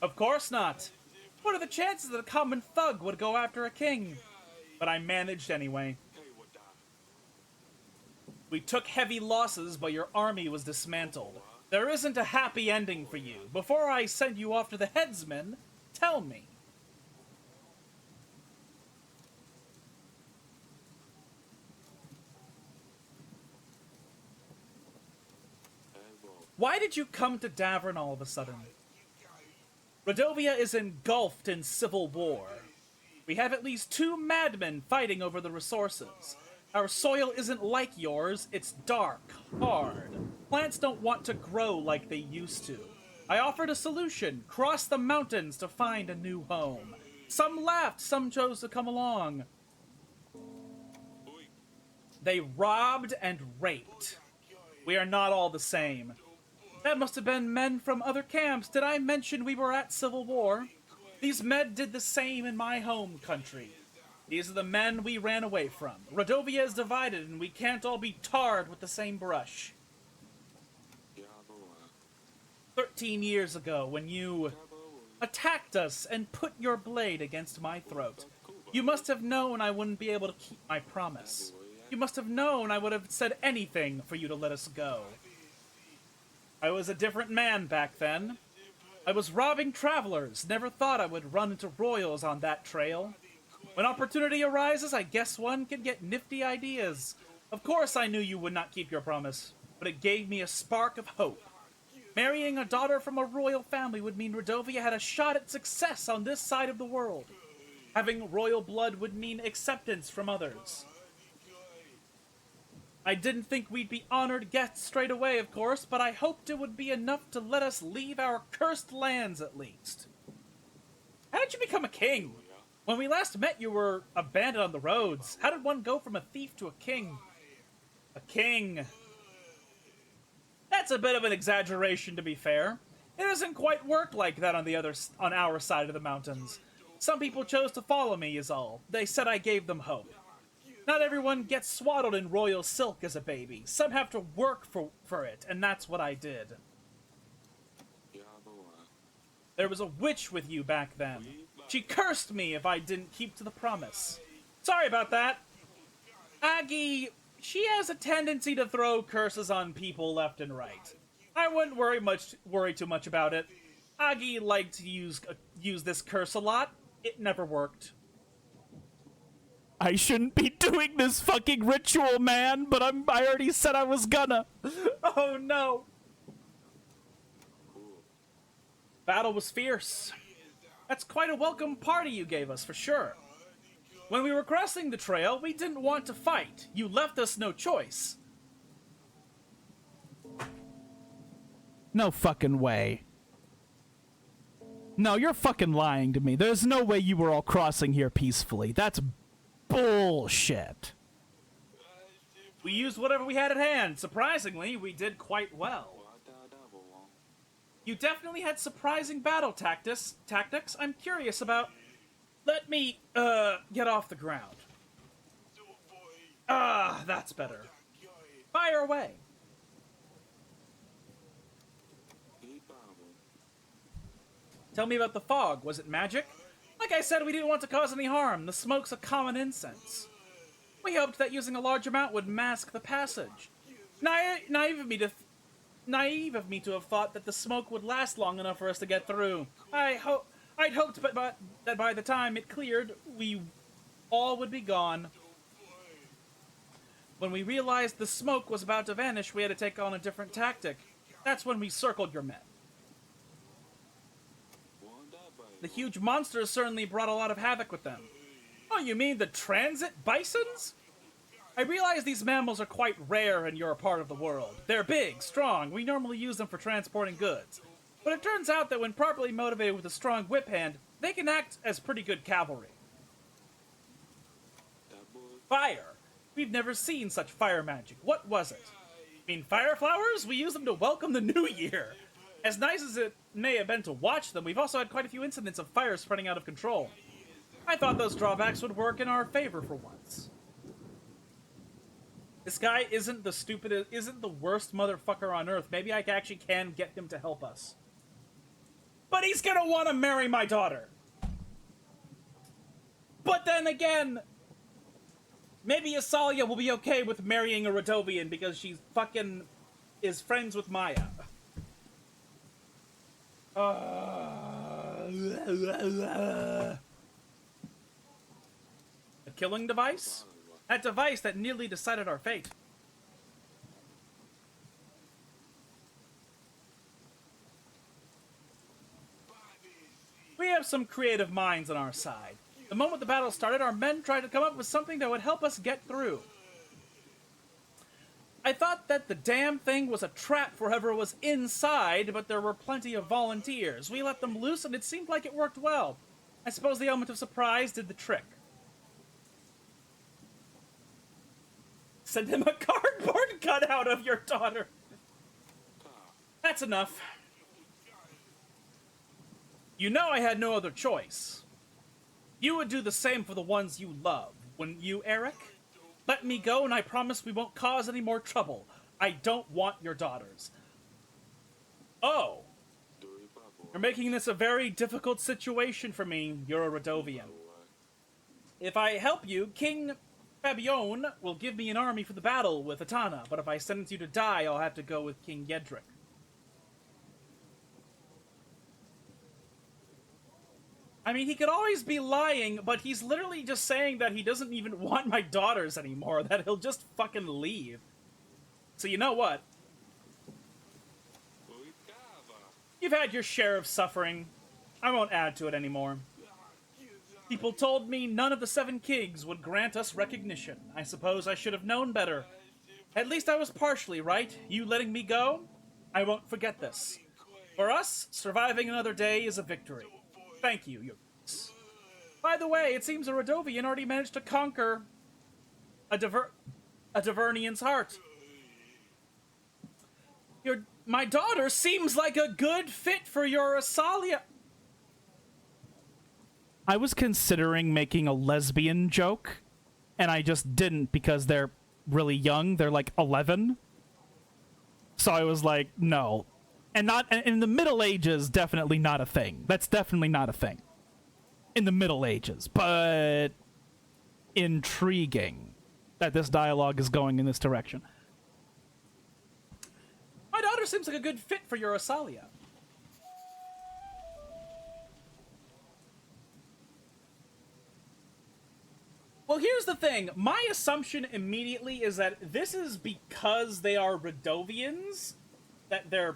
Of course not. What are the chances that a common thug would go after a king? But I managed anyway. We took heavy losses, but your army was dismantled. There isn't a happy ending for you. Before I send you off to the headsman, tell me. Why did you come to Davern all of a sudden? Rodovia is engulfed in civil war. We have at least 2 madmen fighting over the resources. Our soil isn't like yours, it's dark, hard. Plants don't want to grow like they used to. I offered a solution, cross the mountains to find a new home. Some laughed, some chose to come along. They robbed and raped. We are not all the same. That must have been men from other camps. Did I mention we were at civil war? These men did the same in my home country. These are the men we ran away from. Rodovia is divided and we can't all be tarred with the same brush. 13 years ago, when you attacked us and put your blade against my throat, you must have known I wouldn't be able to keep my promise. You must have known I would have said anything for you to let us go. I was a different man back then. I was robbing travelers, never thought I would run into royals on that trail. When opportunity arises, I guess one can get nifty ideas. Of course I knew you would not keep your promise, but it gave me a spark of hope. Marrying a daughter from a royal family would mean Rodovia had a shot at success on this side of the world. Having royal blood would mean acceptance from others. I didn't think we'd be honored guests straight away, of course, but I hoped it would be enough to let us leave our cursed lands at least. How did you become a king? When we last met, you were abandoned on the roads. How did one go from a thief to a king? A king. That's a bit of an exaggeration, to be fair. It doesn't quite work like that on our side of the mountains. Some people chose to follow me, is all. They said I gave them hope. Not everyone gets swaddled in royal silk as a baby. Some have to work for it, and that's what I did. There was a witch with you back then. She cursed me if I didn't keep to the promise. Sorry about that. Aggie, she has a tendency to throw curses on people left and right. I wouldn't worry too much about it. Aggie liked to use this curse a lot. It never worked. I shouldn't be doing this fucking ritual, man, but I already said I was gonna. Oh no. Battle was fierce. That's quite a welcome party you gave us, for sure. When we were crossing the trail, we didn't want to fight. You left us no choice. No fucking way. No, you're fucking lying to me. There's no way you were all crossing here peacefully. That's bullshit. We used whatever we had at hand. Surprisingly, we did quite well. You definitely had surprising battle tactics. I'm curious about... Let me, get off the ground. Ah, that's better. Fire away. Tell me about the fog. Was it magic? Like I said, we didn't want to cause any harm. The smoke's a common incense. We hoped that using a large amount would mask the passage. Naive of me to have thought that the smoke would last long enough for us to get through. I'd hoped that by the time it cleared, we all would be gone. When we realized the smoke was about to vanish, we had to take on a different tactic. That's when we circled your men. The huge monsters certainly brought a lot of havoc with them. Oh, you mean the transit bisons? I realize these mammals are quite rare in your part of the world. They're big, strong. We normally use them for transporting goods. But it turns out that when properly motivated with a strong whip hand, they can act as pretty good cavalry. Fire. We've never seen such fire magic. What was it? I mean, fire flowers? We use them to welcome the new year. As nice as it may have been to watch them, we've also had quite a few incidents of fire spreading out of control. I thought those drawbacks would work in our favor for once. This guy isn't the worst motherfucker on earth. Maybe I actually can get him to help us. But he's gonna want to marry my daughter. But then again, maybe Asalia will be okay with marrying a Rodovian because she's fucking is friends with Maya. A killing device? That device that nearly decided our fate. We have some creative minds on our side. The moment the battle started, our men tried to come up with something that would help us get through. I thought that the damn thing was a trap for whoever was inside, but there were plenty of volunteers. We let them loose, and it seemed like it worked well. I suppose the element of surprise did the trick. Send him a cardboard cutout of your daughter. That's enough. You know I had no other choice. You would do the same for the ones you love, wouldn't you, Eric? Let me go, and I promise we won't cause any more trouble. I don't want your daughters. Oh. You're making this a very difficult situation for me. You're a Radovian. If I help you, King Fabione will give me an army for the battle with Atana, but if I sentence you to die, I'll have to go with King Yedric. I mean, he could always be lying, but he's literally just saying that he doesn't even want my daughters anymore, that he'll just fucking leave. So you know what? You've had your share of suffering. I won't add to it anymore. People told me none of the 7 kings would grant us recognition. I suppose I should have known better. At least I was partially right. You letting me go? I won't forget this. For us, surviving another day is a victory. Thank you, Your Grace. By the way, it seems a Radovian already managed to conquer a Divernian's heart. My daughter seems like a good fit for your Asalia. I was considering making a lesbian joke, and I just didn't because they're really young. They're like 11. So I was like, no. And not in the Middle Ages, definitely not a thing. That's definitely not a thing. In the Middle Ages. But intriguing that this dialogue is going in this direction. My daughter seems like a good fit for your Asalia. Well, here's the thing. My assumption immediately is that this is because they are Radovians, that they're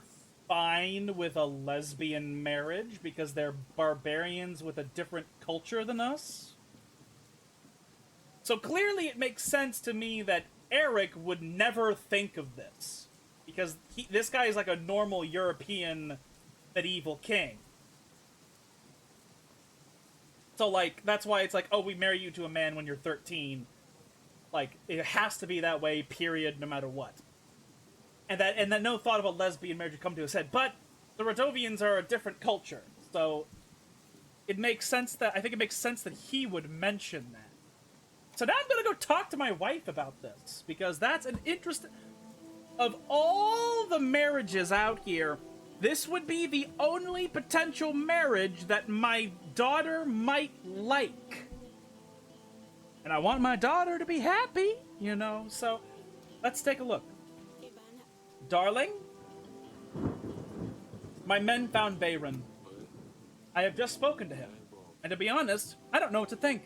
fine with a lesbian marriage, because they're barbarians with a different culture than us. So clearly it makes sense to me that Eric would never think of this, because this guy is like a normal European medieval king. So, like, that's why it's like, oh, we marry you to a man when you're 13. Like, it has to be that way, period, no matter what. And that no thought of a lesbian marriage would come to his head. But the Radovians are a different culture, so it makes sense that, I think it makes sense that he would mention that. So now I'm gonna go talk to my wife about this, because that's an interesting... Of all the marriages out here, this would be the only potential marriage that my daughter might like. And I want my daughter to be happy, you know, so let's take a look. Darling, my men found Bayron. I have just spoken to him, and to be honest, I don't know what to think.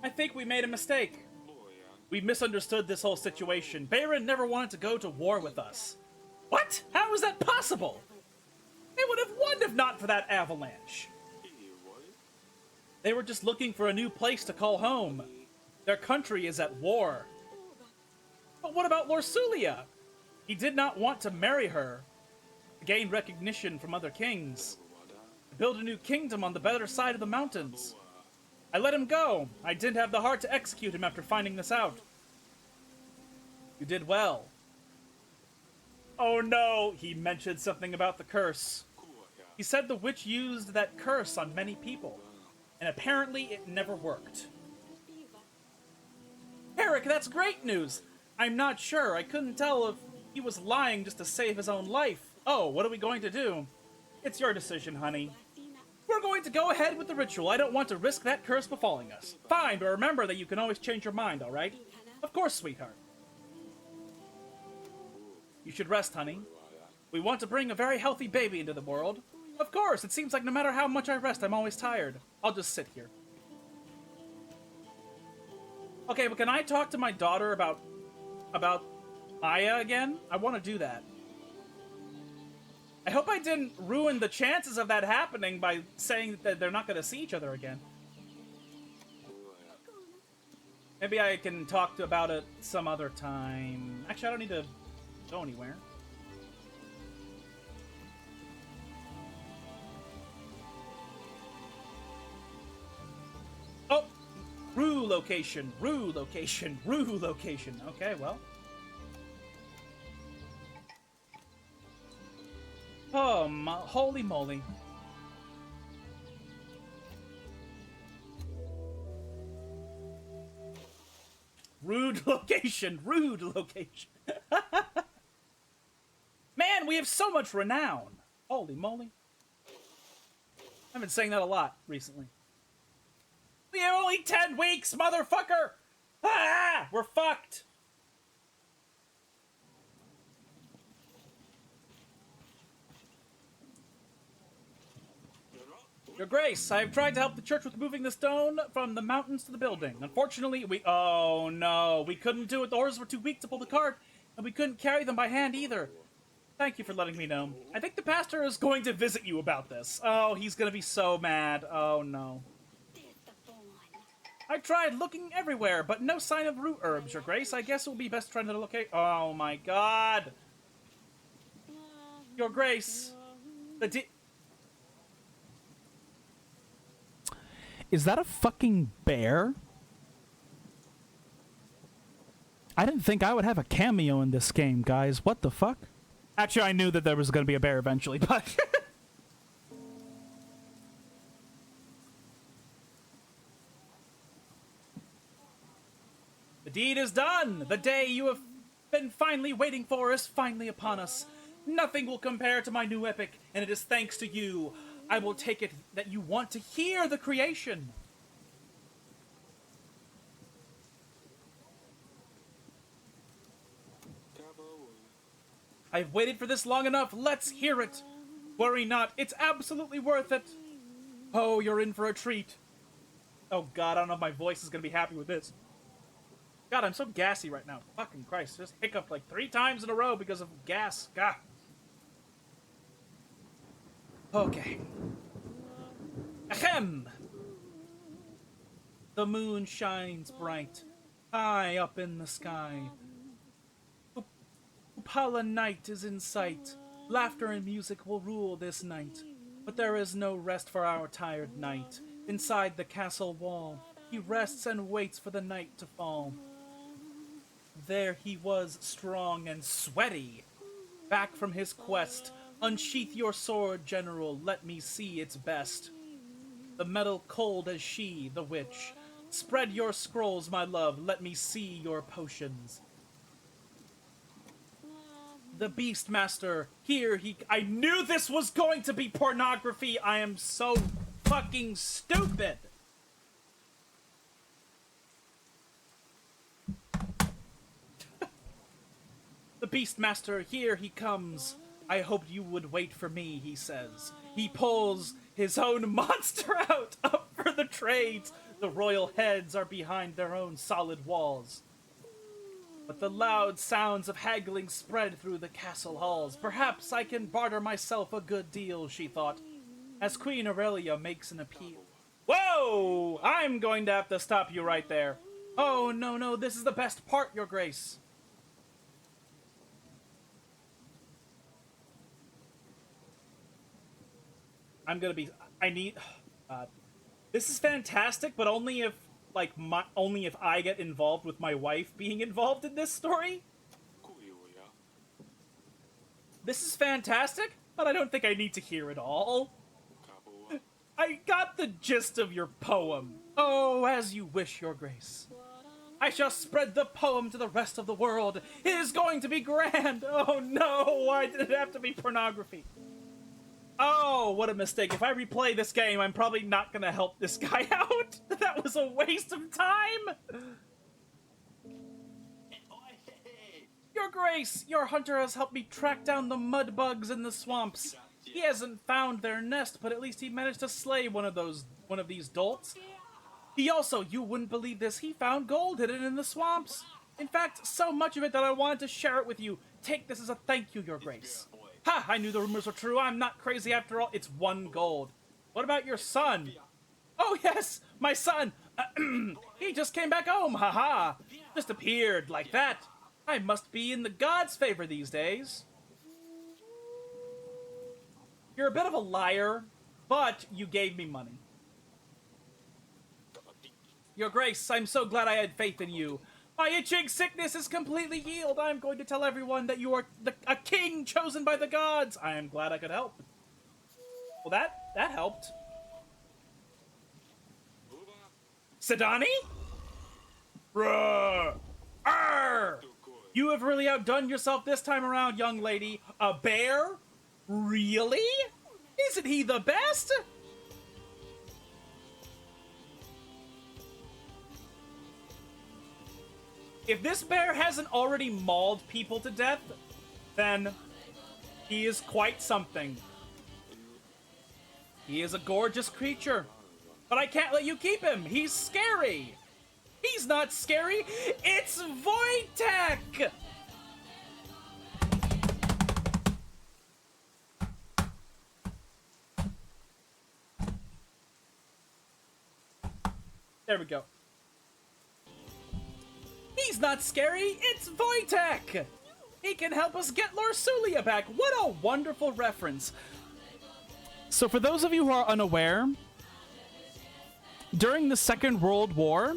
I think we made a mistake. We misunderstood this whole situation. Bayron never wanted to go to war with us. What? How is that possible? They would have won if not for that avalanche. They were just looking for a new place to call home. Their country is at war. But what about Lorsulia? He did not want to marry her, to gain recognition from other kings, to build a new kingdom on the better side of the mountains. I let him go. I didn't have the heart to execute him after finding this out. You did well. Oh no, he mentioned something about the curse. He said the witch used that curse on many people, and apparently it never worked. Eric, that's great news! I'm not sure. I couldn't tell if he was lying just to save his own life. Oh, what are we going to do? It's your decision, honey. We're going to go ahead with the ritual. I don't want to risk that curse befalling us. Fine, but remember that you can always change your mind, alright? Of course, sweetheart. You should rest, honey. We want to bring a very healthy baby into the world. Of course, it seems like no matter how much I rest, I'm always tired. I'll just sit here. Okay, but can I talk to my daughter about Maya again? I want to do that. I hope I didn't ruin the chances of that happening by saying that they're not going to see each other again. Maybe I can talk about it some other time. Actually, I don't need to go anywhere. Oh! Rue location, Rue location, Rue location. Okay, well. Oh, holy moly. Rude location, rude location. Man, we have so much renown. Holy moly. I've been saying that a lot recently. We have only 10 weeks, motherfucker! Ah! We're fucked! Your Grace, I have tried to help the church with moving the stone from the mountains to the building. Unfortunately, oh no, we couldn't do it. The horses were too weak to pull the cart, and we couldn't carry them by hand either. Thank you for letting me know. I think the pastor is going to visit you about this. Oh, he's gonna be so mad. Oh no. I tried looking everywhere, but no sign of root herbs, Your Grace. I guess it will be best trying to locate. Oh my god. Your Grace. Is that a fucking bear? I didn't think I would have a cameo in this game, guys. What the fuck? Actually, I knew that there was going to be a bear eventually, but... The deed is done! The day you have been finally waiting for is finally upon us. Nothing will compare to my new epic, and it is thanks to you. I will take it that you want to hear the creation. I've waited for this long enough. Let's hear it. Worry not. It's absolutely worth it. Oh, you're in for a treat. Oh god, I don't know if my voice is going to be happy with this. God, I'm so gassy right now. Fucking Christ. Just hiccuped like 3 times in a row because of gas. God. Okay. Ahem! The moon shines bright, high up in the sky. Upala night is in sight. Laughter and music will rule this night. But there is no rest for our tired knight. Inside the castle wall, he rests and waits for the night to fall. There he was, strong and sweaty. Back from his quest, unsheath your sword, general, let me see its best. The metal cold as she, the witch. Spread your scrolls, my love, let me see your potions. The Beastmaster, here I knew this was going to be pornography! I am so fucking stupid! The Beastmaster, here he comes. I hoped you would wait for me, he says. He pulls his own monster out, up for the trades. The royal heads are behind their own solid walls. But the loud sounds of haggling spread through the castle halls. Perhaps I can barter myself a good deal, she thought, as Queen Aurelia makes an appeal. Whoa! I'm going to have to stop you right there. Oh, no, this is the best part, Your Grace. This is fantastic, but only if, only if I get involved with my wife being involved in this story. This is fantastic, but I don't think I need to hear it all. I got the gist of your poem. Oh, as you wish, Your Grace. I shall spread the poem to the rest of the world. It is going to be grand. Oh no, why did it have to be pornography? Oh, what a mistake. If I replay this game, I'm probably not gonna help this guy out. That was a waste of time. Your Grace, your hunter has helped me track down the mud bugs in the swamps. He hasn't found their nest, but at least he managed to slay one of these dolts. He also, you wouldn't believe this, he found gold hidden in the swamps. In fact, so much of it that I wanted to share it with you. Take this as a thank you, Your Grace. Ha! I knew the rumors were true. I'm not crazy after all. It's 1 gold. What about your son? Oh, yes, my son. He just came back home. Haha. Just appeared like that. I must be in the gods' favor these days. You're a bit of a liar, but you gave me money. Your Grace, I'm so glad I had faith in you. My itching sickness is completely healed. I'm going to tell everyone that you are a king chosen by the gods. I am glad I could help. Well, that helped. Sidani? Ruh! Arr! You have really outdone yourself this time around, young lady. A bear? Really? Isn't he the best? If this bear hasn't already mauled people to death, then he is quite something. He is a gorgeous creature, but I can't let you keep him. He's scary. He's not scary. It's Wojtek! There we go. He's not scary, it's Wojtek! He can help us get Lorsulia back. What a wonderful reference. So for those of you who are unaware, during the Second World War,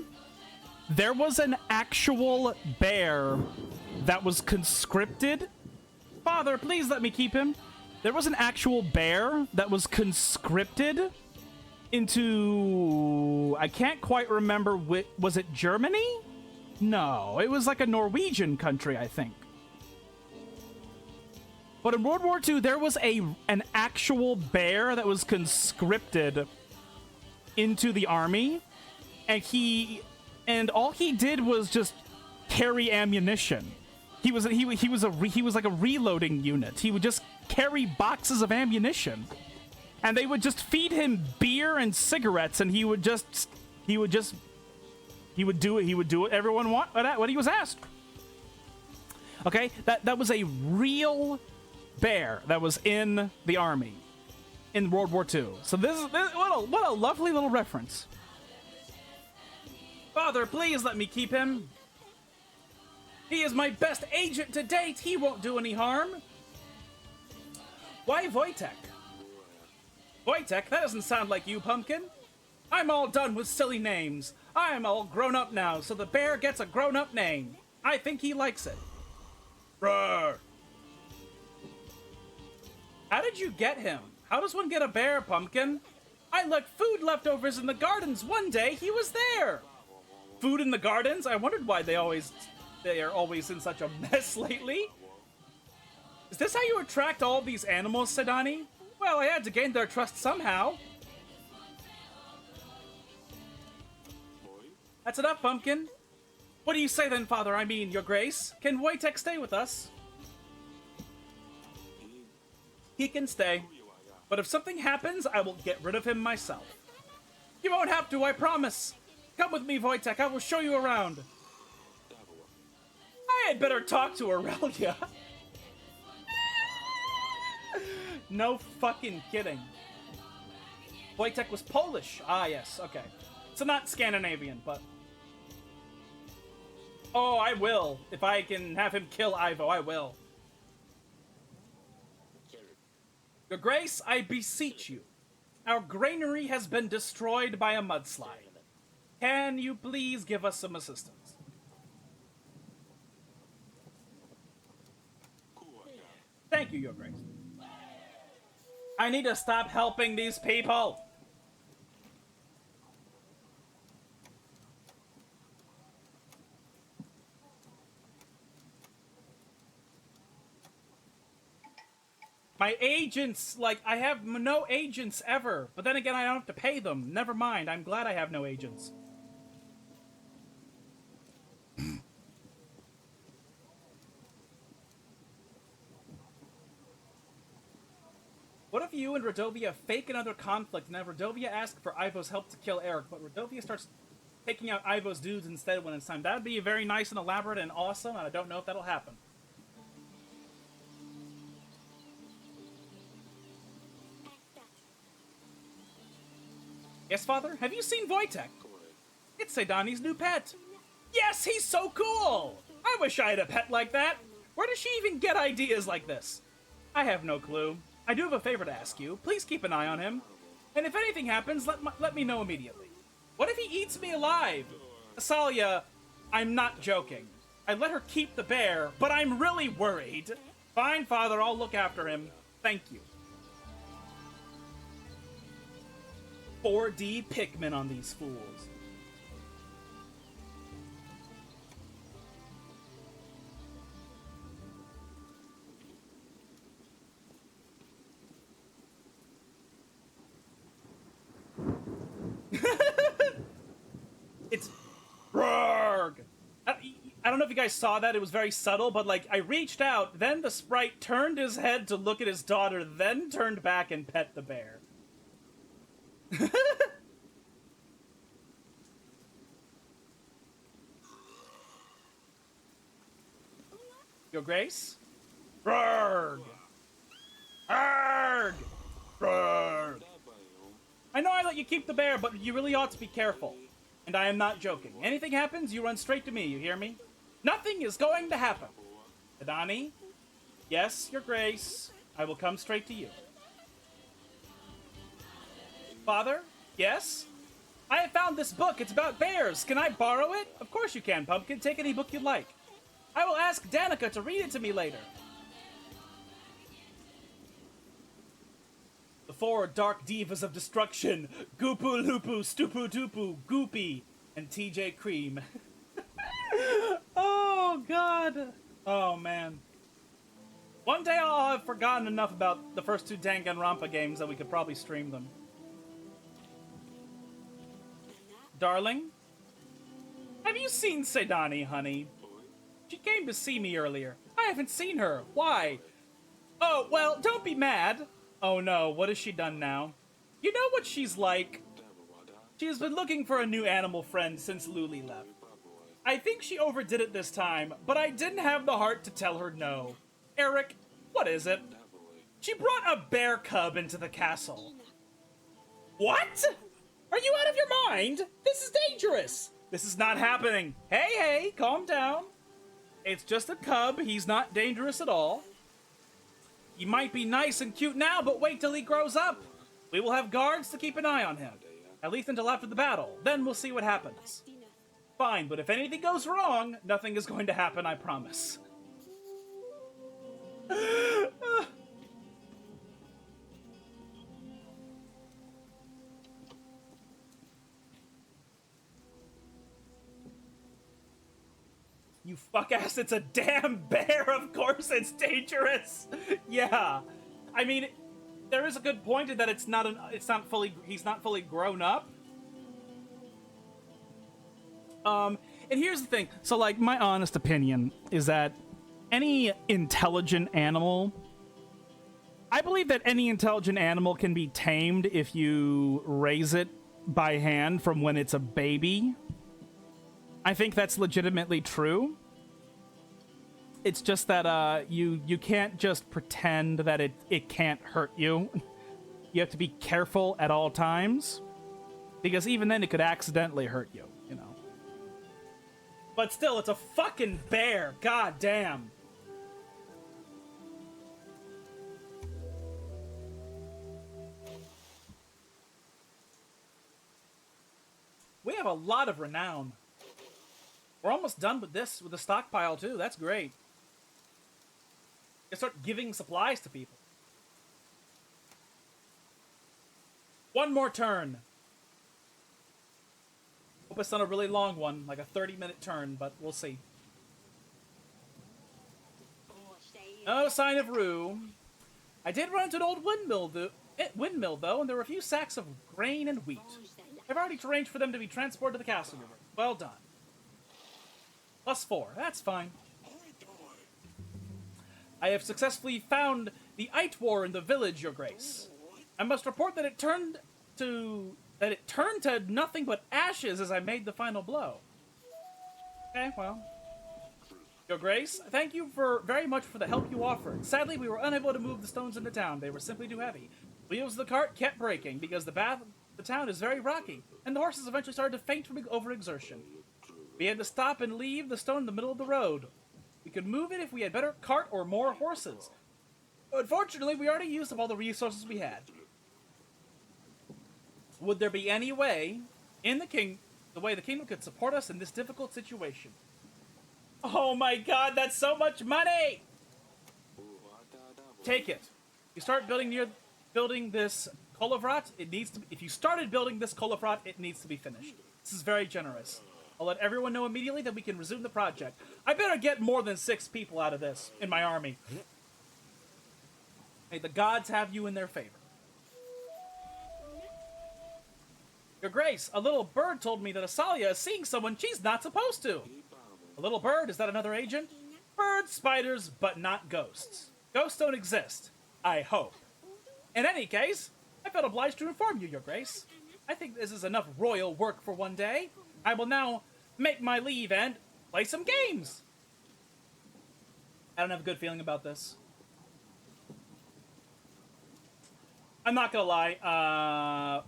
there was an actual bear that was conscripted. Father, please let me keep him. There was an actual bear that was conscripted into... I can't quite remember, was it Germany? No, it was like a Norwegian country, I think. But in World War II, there was an actual bear that was conscripted into the army, and all he did was just carry ammunition. He was like a reloading unit. He would just carry boxes of ammunition, and they would just feed him beer and cigarettes, and he would do it everyone what he was asked. Okay, that was a real bear that was in the army in World War II. So this what a lovely little reference. Father, please let me keep him. He is my best agent to date. He won't do any harm. Why Wojtek? Wojtek? That doesn't sound like you, Pumpkin. I'm all done with silly names. I'm all grown up now, so the bear gets a grown-up name. I think he likes it. Roar. How did you get him? How does one get a bear, Pumpkin? I left food leftovers in the gardens one day. He was there. Food in the gardens? I wondered why they are always in such a mess lately. Is this how you attract all these animals, Sidani? Well, I had to gain their trust somehow. That's enough, Pumpkin. What do you say then, Father? I mean, Your Grace. Can Wojtek stay with us? He can stay. But if something happens, I will get rid of him myself. You won't have to, I promise. Come with me, Wojtek. I will show you around. I had better talk to Aurelia. No fucking kidding. Wojtek was Polish. Ah, yes. Okay. So not Scandinavian, but... Oh, I will. If I can have him kill Ivo, I will. Your Grace, I beseech you. Our granary has been destroyed by a mudslide. Can you please give us some assistance? Thank you, Your Grace. I need to stop helping these people. My agents, like, I have no agents ever. But then again, I don't have to pay them. Never mind, I'm glad I have no agents. if you and Rodovia fake another conflict and have Rodovia ask for Ivo's help to kill Eric, but Rodovia starts taking out Ivo's dudes instead when it's time. That would be very nice and elaborate and awesome, and I don't know if that'll happen. Yes, Father? Have you seen Wojtek? It's Sedani's new pet. Yes, he's so cool! I wish I had a pet like that. Where does she even get ideas like this? I have no clue. I do have a favor to ask you. Please keep an eye on him. And if anything happens, let me know immediately. What if he eats me alive? Asalia, I'm not joking. I let her keep the bear, but I'm really worried. Fine, Father, I'll look after him. Thank you. 4D Pikmin on these fools. It's Roarg! I don't know if you guys saw that. It was very subtle, but like I reached out, then the sprite turned his head to look at his daughter, then turned back and pet the bear. Your Grace? Roarg! Arg! Roarg! I know I let you keep the bear, but you really ought to be careful. And I am not joking. Anything happens, you run straight to me, you hear me? Nothing is going to happen. Adani? Yes, Your Grace. I will come straight to you. Father? Yes? I have found this book. It's about bears. Can I borrow it? Of course you can, Pumpkin. Take any book you'd like. I will ask Danica to read it to me later. The 4 dark divas of destruction. Goopu Lupu, Stupu Dupu, Goopy, and TJ Cream. Oh, God. Oh, man. One day I'll have forgotten enough about the first 2 Danganronpa games that we could probably stream them. Darling? Have you seen Sedani, honey? She came to see me earlier. I haven't seen her. Why? Oh, well, don't be mad. Oh no, what has she done now? You know what she's like? She has been looking for a new animal friend since Luli left. I think she overdid it this time, but I didn't have the heart to tell her no. Eric, what is it? She brought a bear cub into the castle. What? Are you out of your mind? This is dangerous. This is not happening. Hey, calm down. It's just a cub. He's not dangerous at all. He might be nice and cute now, but wait till he grows up. We will have guards to keep an eye on him. At least until after the battle. Then we'll see what happens. Fine, but if anything goes wrong, nothing is going to happen, I promise. You fuck-ass, it's a damn bear, of course it's dangerous! Yeah. I mean, there is a good point in that he's not fully grown up. And here's the thing, so like, my honest opinion is that any intelligent animal, I believe that any intelligent animal can be tamed if you raise it by hand from when it's a baby. I think that's legitimately true. It's just that you can't just pretend that it can't hurt you. You have to be careful at all times, because even then it could accidentally hurt you, you know. But still, it's a fucking bear. God damn. We have a lot of renown. We're almost done with this, with the stockpile, too. That's great. You start giving supplies to people. One more turn. Hope it's not a really long one, like a 30-minute turn, but we'll see. No sign of Rue. I did run into an old windmill, though, and there were a few sacks of grain and wheat. I've already arranged for them to be transported to the castle river. Well done. +4. That's fine. I have successfully found the Eitwar in the village, Your Grace. I must report that it turned to nothing but ashes as I made the final blow. Okay, well. Your Grace, thank you very much for the help you offered. Sadly, we were unable to move the stones into town. They were simply too heavy. Wheels of the cart kept breaking because the town is very rocky, and the horses eventually started to faint from overexertion. We had to stop and leave the stone in the middle of the road. We could move it if we had better cart or more horses. Unfortunately, we already used up all the resources we had. Would there be any way in the way the kingdom could support us in this difficult situation? Oh my god, that's so much money! Take it. You start building this Kolovrat, if you started building this Kolovrat, it needs to be finished. This is very generous. I'll let everyone know immediately that we can resume the project. I better get more than 6 people out of this in my army. May the gods have you in their favor. Your Grace, a little bird told me that Asalia is seeing someone she's not supposed to. A little bird? Is that another agent? Birds, spiders, but not ghosts. Ghosts don't exist. I hope. In any case, I felt obliged to inform you, Your Grace. I think this is enough royal work for one day. I will now make my leave and play some games. I don't have a good feeling about this. I'm not gonna lie,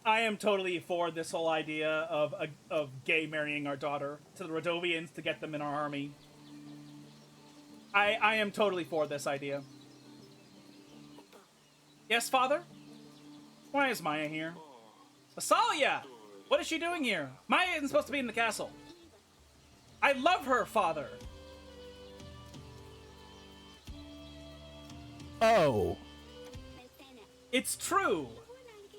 I am totally for this whole idea of gay marrying our daughter to the Radovians to get them in our army. I am totally for this idea. Yes, Father? Why is Maya here? Asalia! What is she doing here? Maya isn't supposed to be in the castle. I love her, Father! Oh. It's true!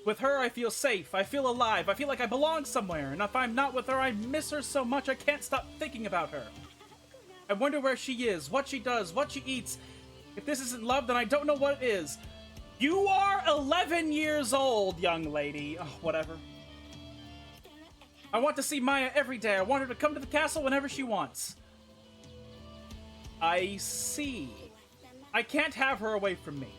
With her, I feel safe, I feel alive, I feel like I belong somewhere, and if I'm not with her, I miss her so much I can't stop thinking about her. I wonder where she is, what she does, what she eats. If this isn't love, then I don't know what it is. You are 11 years old, young lady. Oh, whatever. I want to see Maya every day. I want her to come to the castle whenever she wants. I see. I can't have her away from me.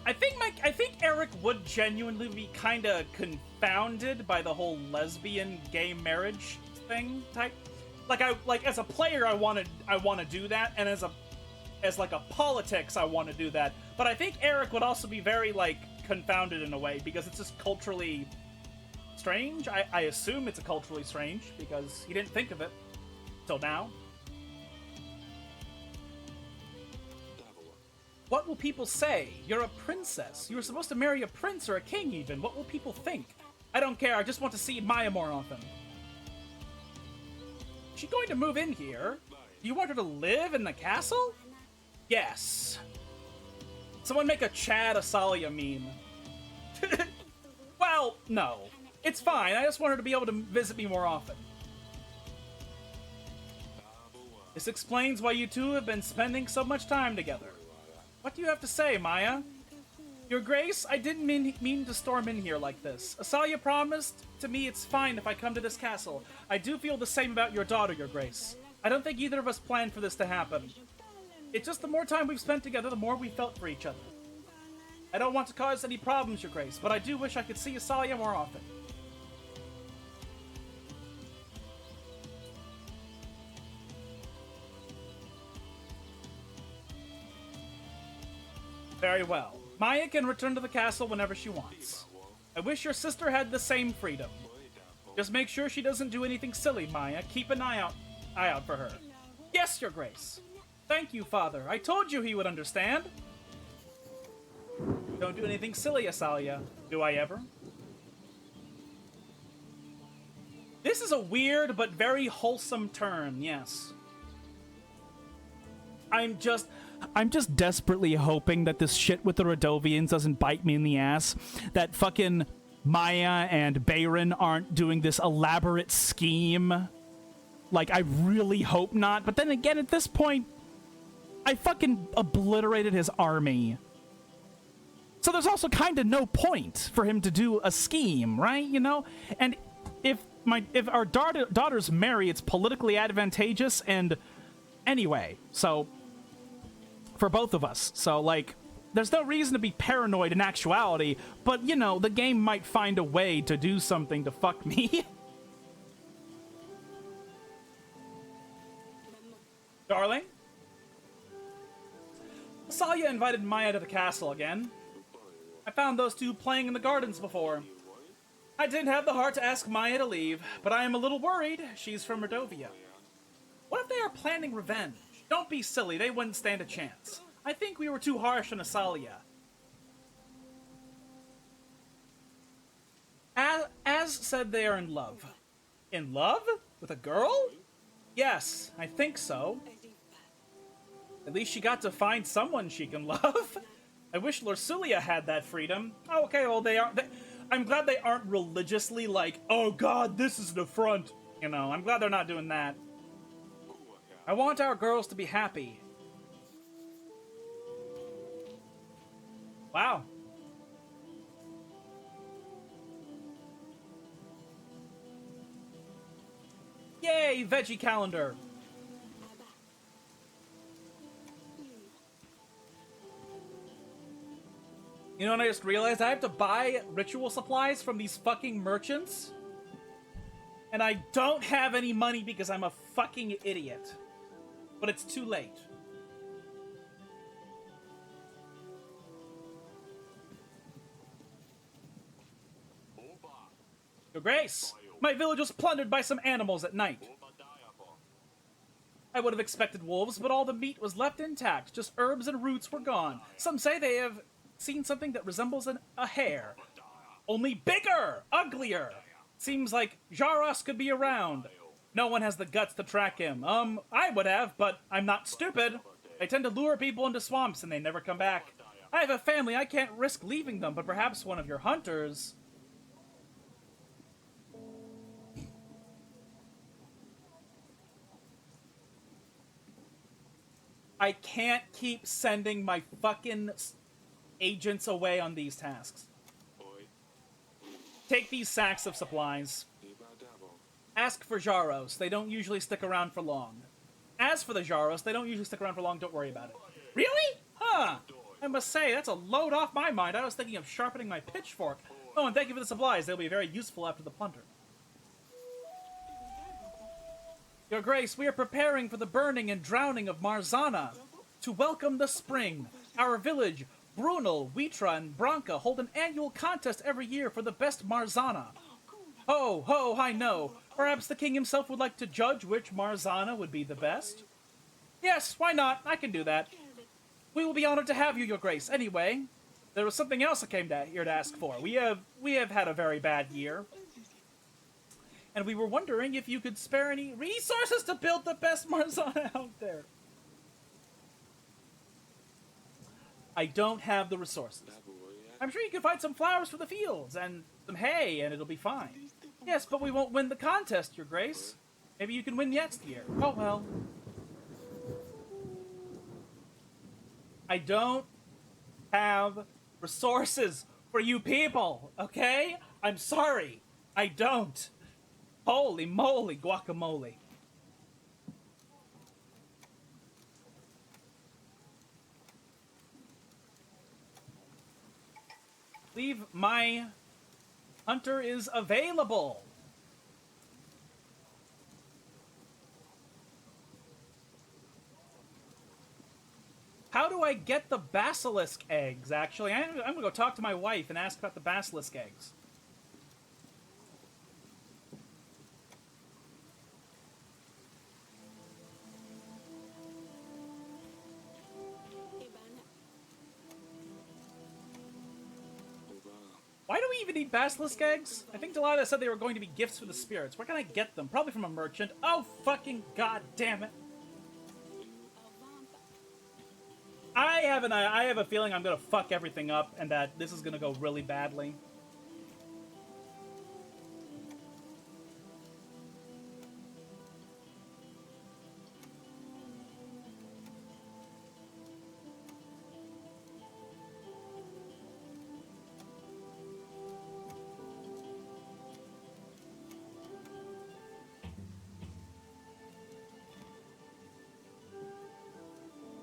I think Eric would genuinely be kind of confounded by the whole lesbian gay marriage thing type. Like as a player, I want to do that, and as like a politics, I want to do that. But I think Eric would also be very like confounded in a way because it's just culturally strange. I assume it's a culturally strange because he didn't think of it till now. What will people say? You're a princess. You were supposed to marry a prince or a king even. What will people think? I don't care. I just want to see Maya more often. Is she going to move in here? Do you want her to live in the castle? Yes. Someone make a Chad Asalia meme. Well, no. It's fine. I just want her to be able to visit me more often. This explains why you two have been spending so much time together. What do you have to say, Maya? Your Grace, I didn't mean to storm in here like this. Asalia promised to me it's fine if I come to this castle. I do feel the same about your daughter, Your Grace. I don't think either of us planned for this to happen. It's just the more time we've spent together, the more we felt for each other. I don't want to cause any problems, Your Grace, but I do wish I could see Asalia more often. Very well. Maya can return to the castle whenever she wants. I wish your sister had the same freedom. Just make sure she doesn't do anything silly, Maya. Keep an eye out for her. Yes, Your Grace. Thank you, Father. I told you he would understand. Don't do anything silly, Asalia. Do I ever? This is a weird but very wholesome turn, yes. I'm just desperately hoping that this shit with the Radovians doesn't bite me in the ass. That fucking Maya and Bayron aren't doing this elaborate scheme. Like, I really hope not. But then again, at this point, I fucking obliterated his army. So there's also kind of no point for him to do a scheme, right? You know? And if our daughters marry, it's politically advantageous, and anyway. So, for both of us. So, like, there's no reason to be paranoid in actuality, but, you know, the game might find a way to do something to fuck me. Darling? Salia invited Maya to the castle again. I found those two playing in the gardens before. I didn't have the heart to ask Maya to leave, but I am a little worried. She's from Mordovia. What if they are planning revenge? Don't be silly, they wouldn't stand a chance. I think we were too harsh on Asalia. As said, they are in love. In love? With a girl? Yes, I think so. At least she got to find someone she can love. I wish Lursulia had that freedom. Oh, okay, well, I'm glad they aren't religiously like, oh god, this is an affront. You know, I'm glad they're not doing that. I want our girls to be happy. Wow. Yay, veggie calendar. You know what I just realized? I have to buy ritual supplies from these fucking merchants. And I don't have any money because I'm a fucking idiot. But it's too late. Your Grace, my village was plundered by some animals at night. I would have expected wolves, but all the meat was left intact. Just herbs and roots were gone. Some say they have seen something that resembles a hare. Only bigger! Uglier! Seems like Jaros could be around. No one has the guts to track him. I would have, but I'm not stupid. I tend to lure people into swamps and they never come back. I have a family, I can't risk leaving them, but perhaps one of your hunters... I can't keep sending my fucking agents away on these tasks. Take these sacks of supplies. Ask for Jaros. They don't usually stick around for long. As for the Jaros, they don't usually stick around for long. Don't worry about it. Really? Huh. I must say, that's a load off my mind. I was thinking of sharpening my pitchfork. Oh, and thank you for the supplies. They'll be very useful after the plunder. Your Grace, we are preparing for the burning and drowning of Marzana. To welcome the spring, our village, Brunel, Witra, and Branca hold an annual contest every year for the best Marzana. Ho, ho, I know. Perhaps the king himself would like to judge which Marzana would be the best? Yes, why not? I can do that. We will be honored to have you, Your Grace. Anyway, there was something else I came here to ask for. We have had a very bad year. And we were wondering if you could spare any resources to build the best Marzana out there. I don't have the resources. I'm sure you can find some flowers for the fields and some hay and it'll be fine. Yes, but we won't win the contest, Your Grace. Maybe you can win next year. Oh well. I don't have resources for you people, okay? I'm sorry. I don't. Holy moly, guacamole. Leave my hunter is available. How do I get the basilisk eggs, actually? I'm gonna go talk to my wife and ask about the basilisk eggs. Why do we even need basilisk eggs? I think Delilah said they were going to be gifts for the spirits. Where can I get them? Probably from a merchant. Oh, fucking god damn it. I have a feeling I'm gonna fuck everything up and that this is gonna go really badly.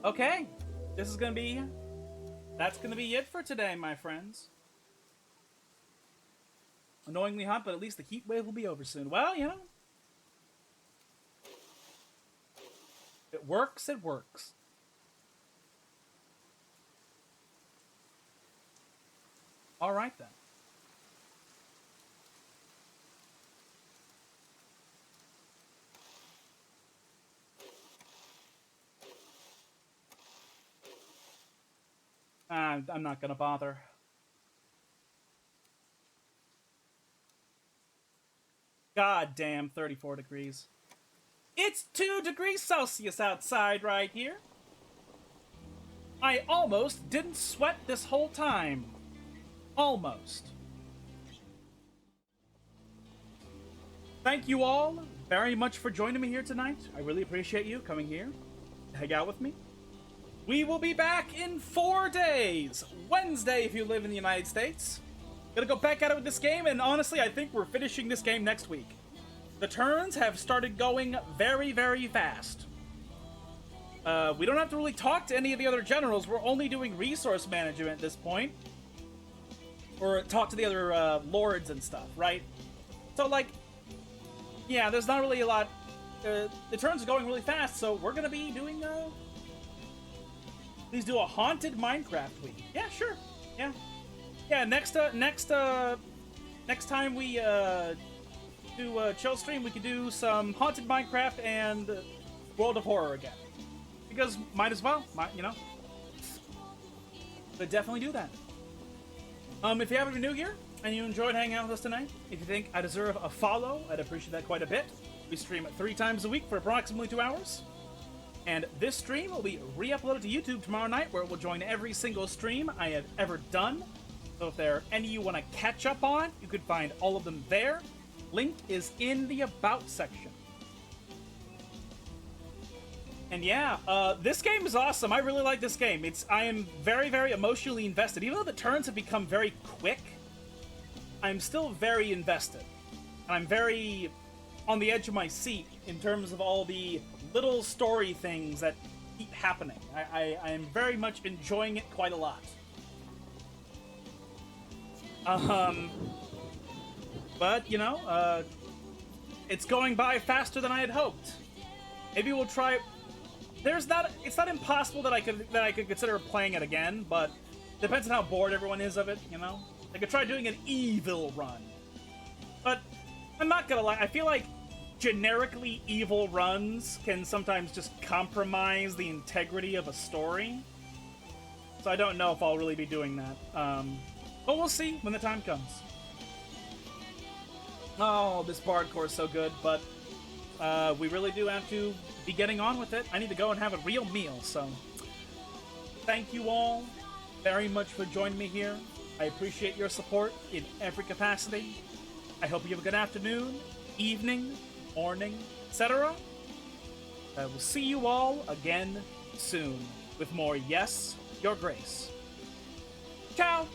Okay, this is gonna be... That's gonna be it for today, my friends. Annoyingly hot, but at least the heat wave will be over soon. Well, you know. It works, it works. Alright then. I'm not gonna bother. God damn, 34 degrees. It's 2 degrees Celsius outside right here. I almost didn't sweat this whole time. Almost. Thank you all very much for joining me here tonight. I really appreciate you coming here to hang out with me. We will be back in 4 days. Wednesday if you live in the United States. Gonna go back at it with this game, and honestly, I think we're finishing this game next week. The turns have started going very, very fast. We don't have to really talk to any of the other generals. We're only doing resource management at this point. Or talk to the other lords and stuff, right? So, like, yeah, there's not really a lot. The turns are going really fast, so we're gonna be doing, please do a haunted Minecraft week. Yeah, sure. Yeah. Yeah, next time we, do a chill stream, we could do some haunted Minecraft and World of Horror again. Because might as well, you know. But definitely do that. If you haven't been new here and you enjoyed hanging out with us tonight, if you think I deserve a follow, I'd appreciate that quite a bit. We stream 3 times a week for approximately 2 hours. And this stream will be re-uploaded to YouTube tomorrow night, where it will join every single stream I have ever done. So if there are any you want to catch up on, you could find all of them there. Link is in the About section. And yeah, this game is awesome. I really like this game. I am very, very emotionally invested. Even though the turns have become very quick, I'm still very invested. And I'm very on the edge of my seat in terms of all the little story things that keep happening. I am very much enjoying it quite a lot. But, you know, it's going by faster than I had hoped. Maybe we'll try... It's not impossible that I could consider playing it again, but depends on how bored everyone is of it, you know? I could try doing an evil run. But I'm not gonna lie, I feel like generically evil runs can sometimes just compromise the integrity of a story. So I don't know if I'll really be doing that. But we'll see when the time comes. Oh, this Bard core is so good, but we really do have to be getting on with it. I need to go and have a real meal, so thank you all very much for joining me here. I appreciate your support in every capacity. I hope you have a good afternoon, evening, morning, etc. I will see you all again soon with more Yes, Your Grace. Ciao!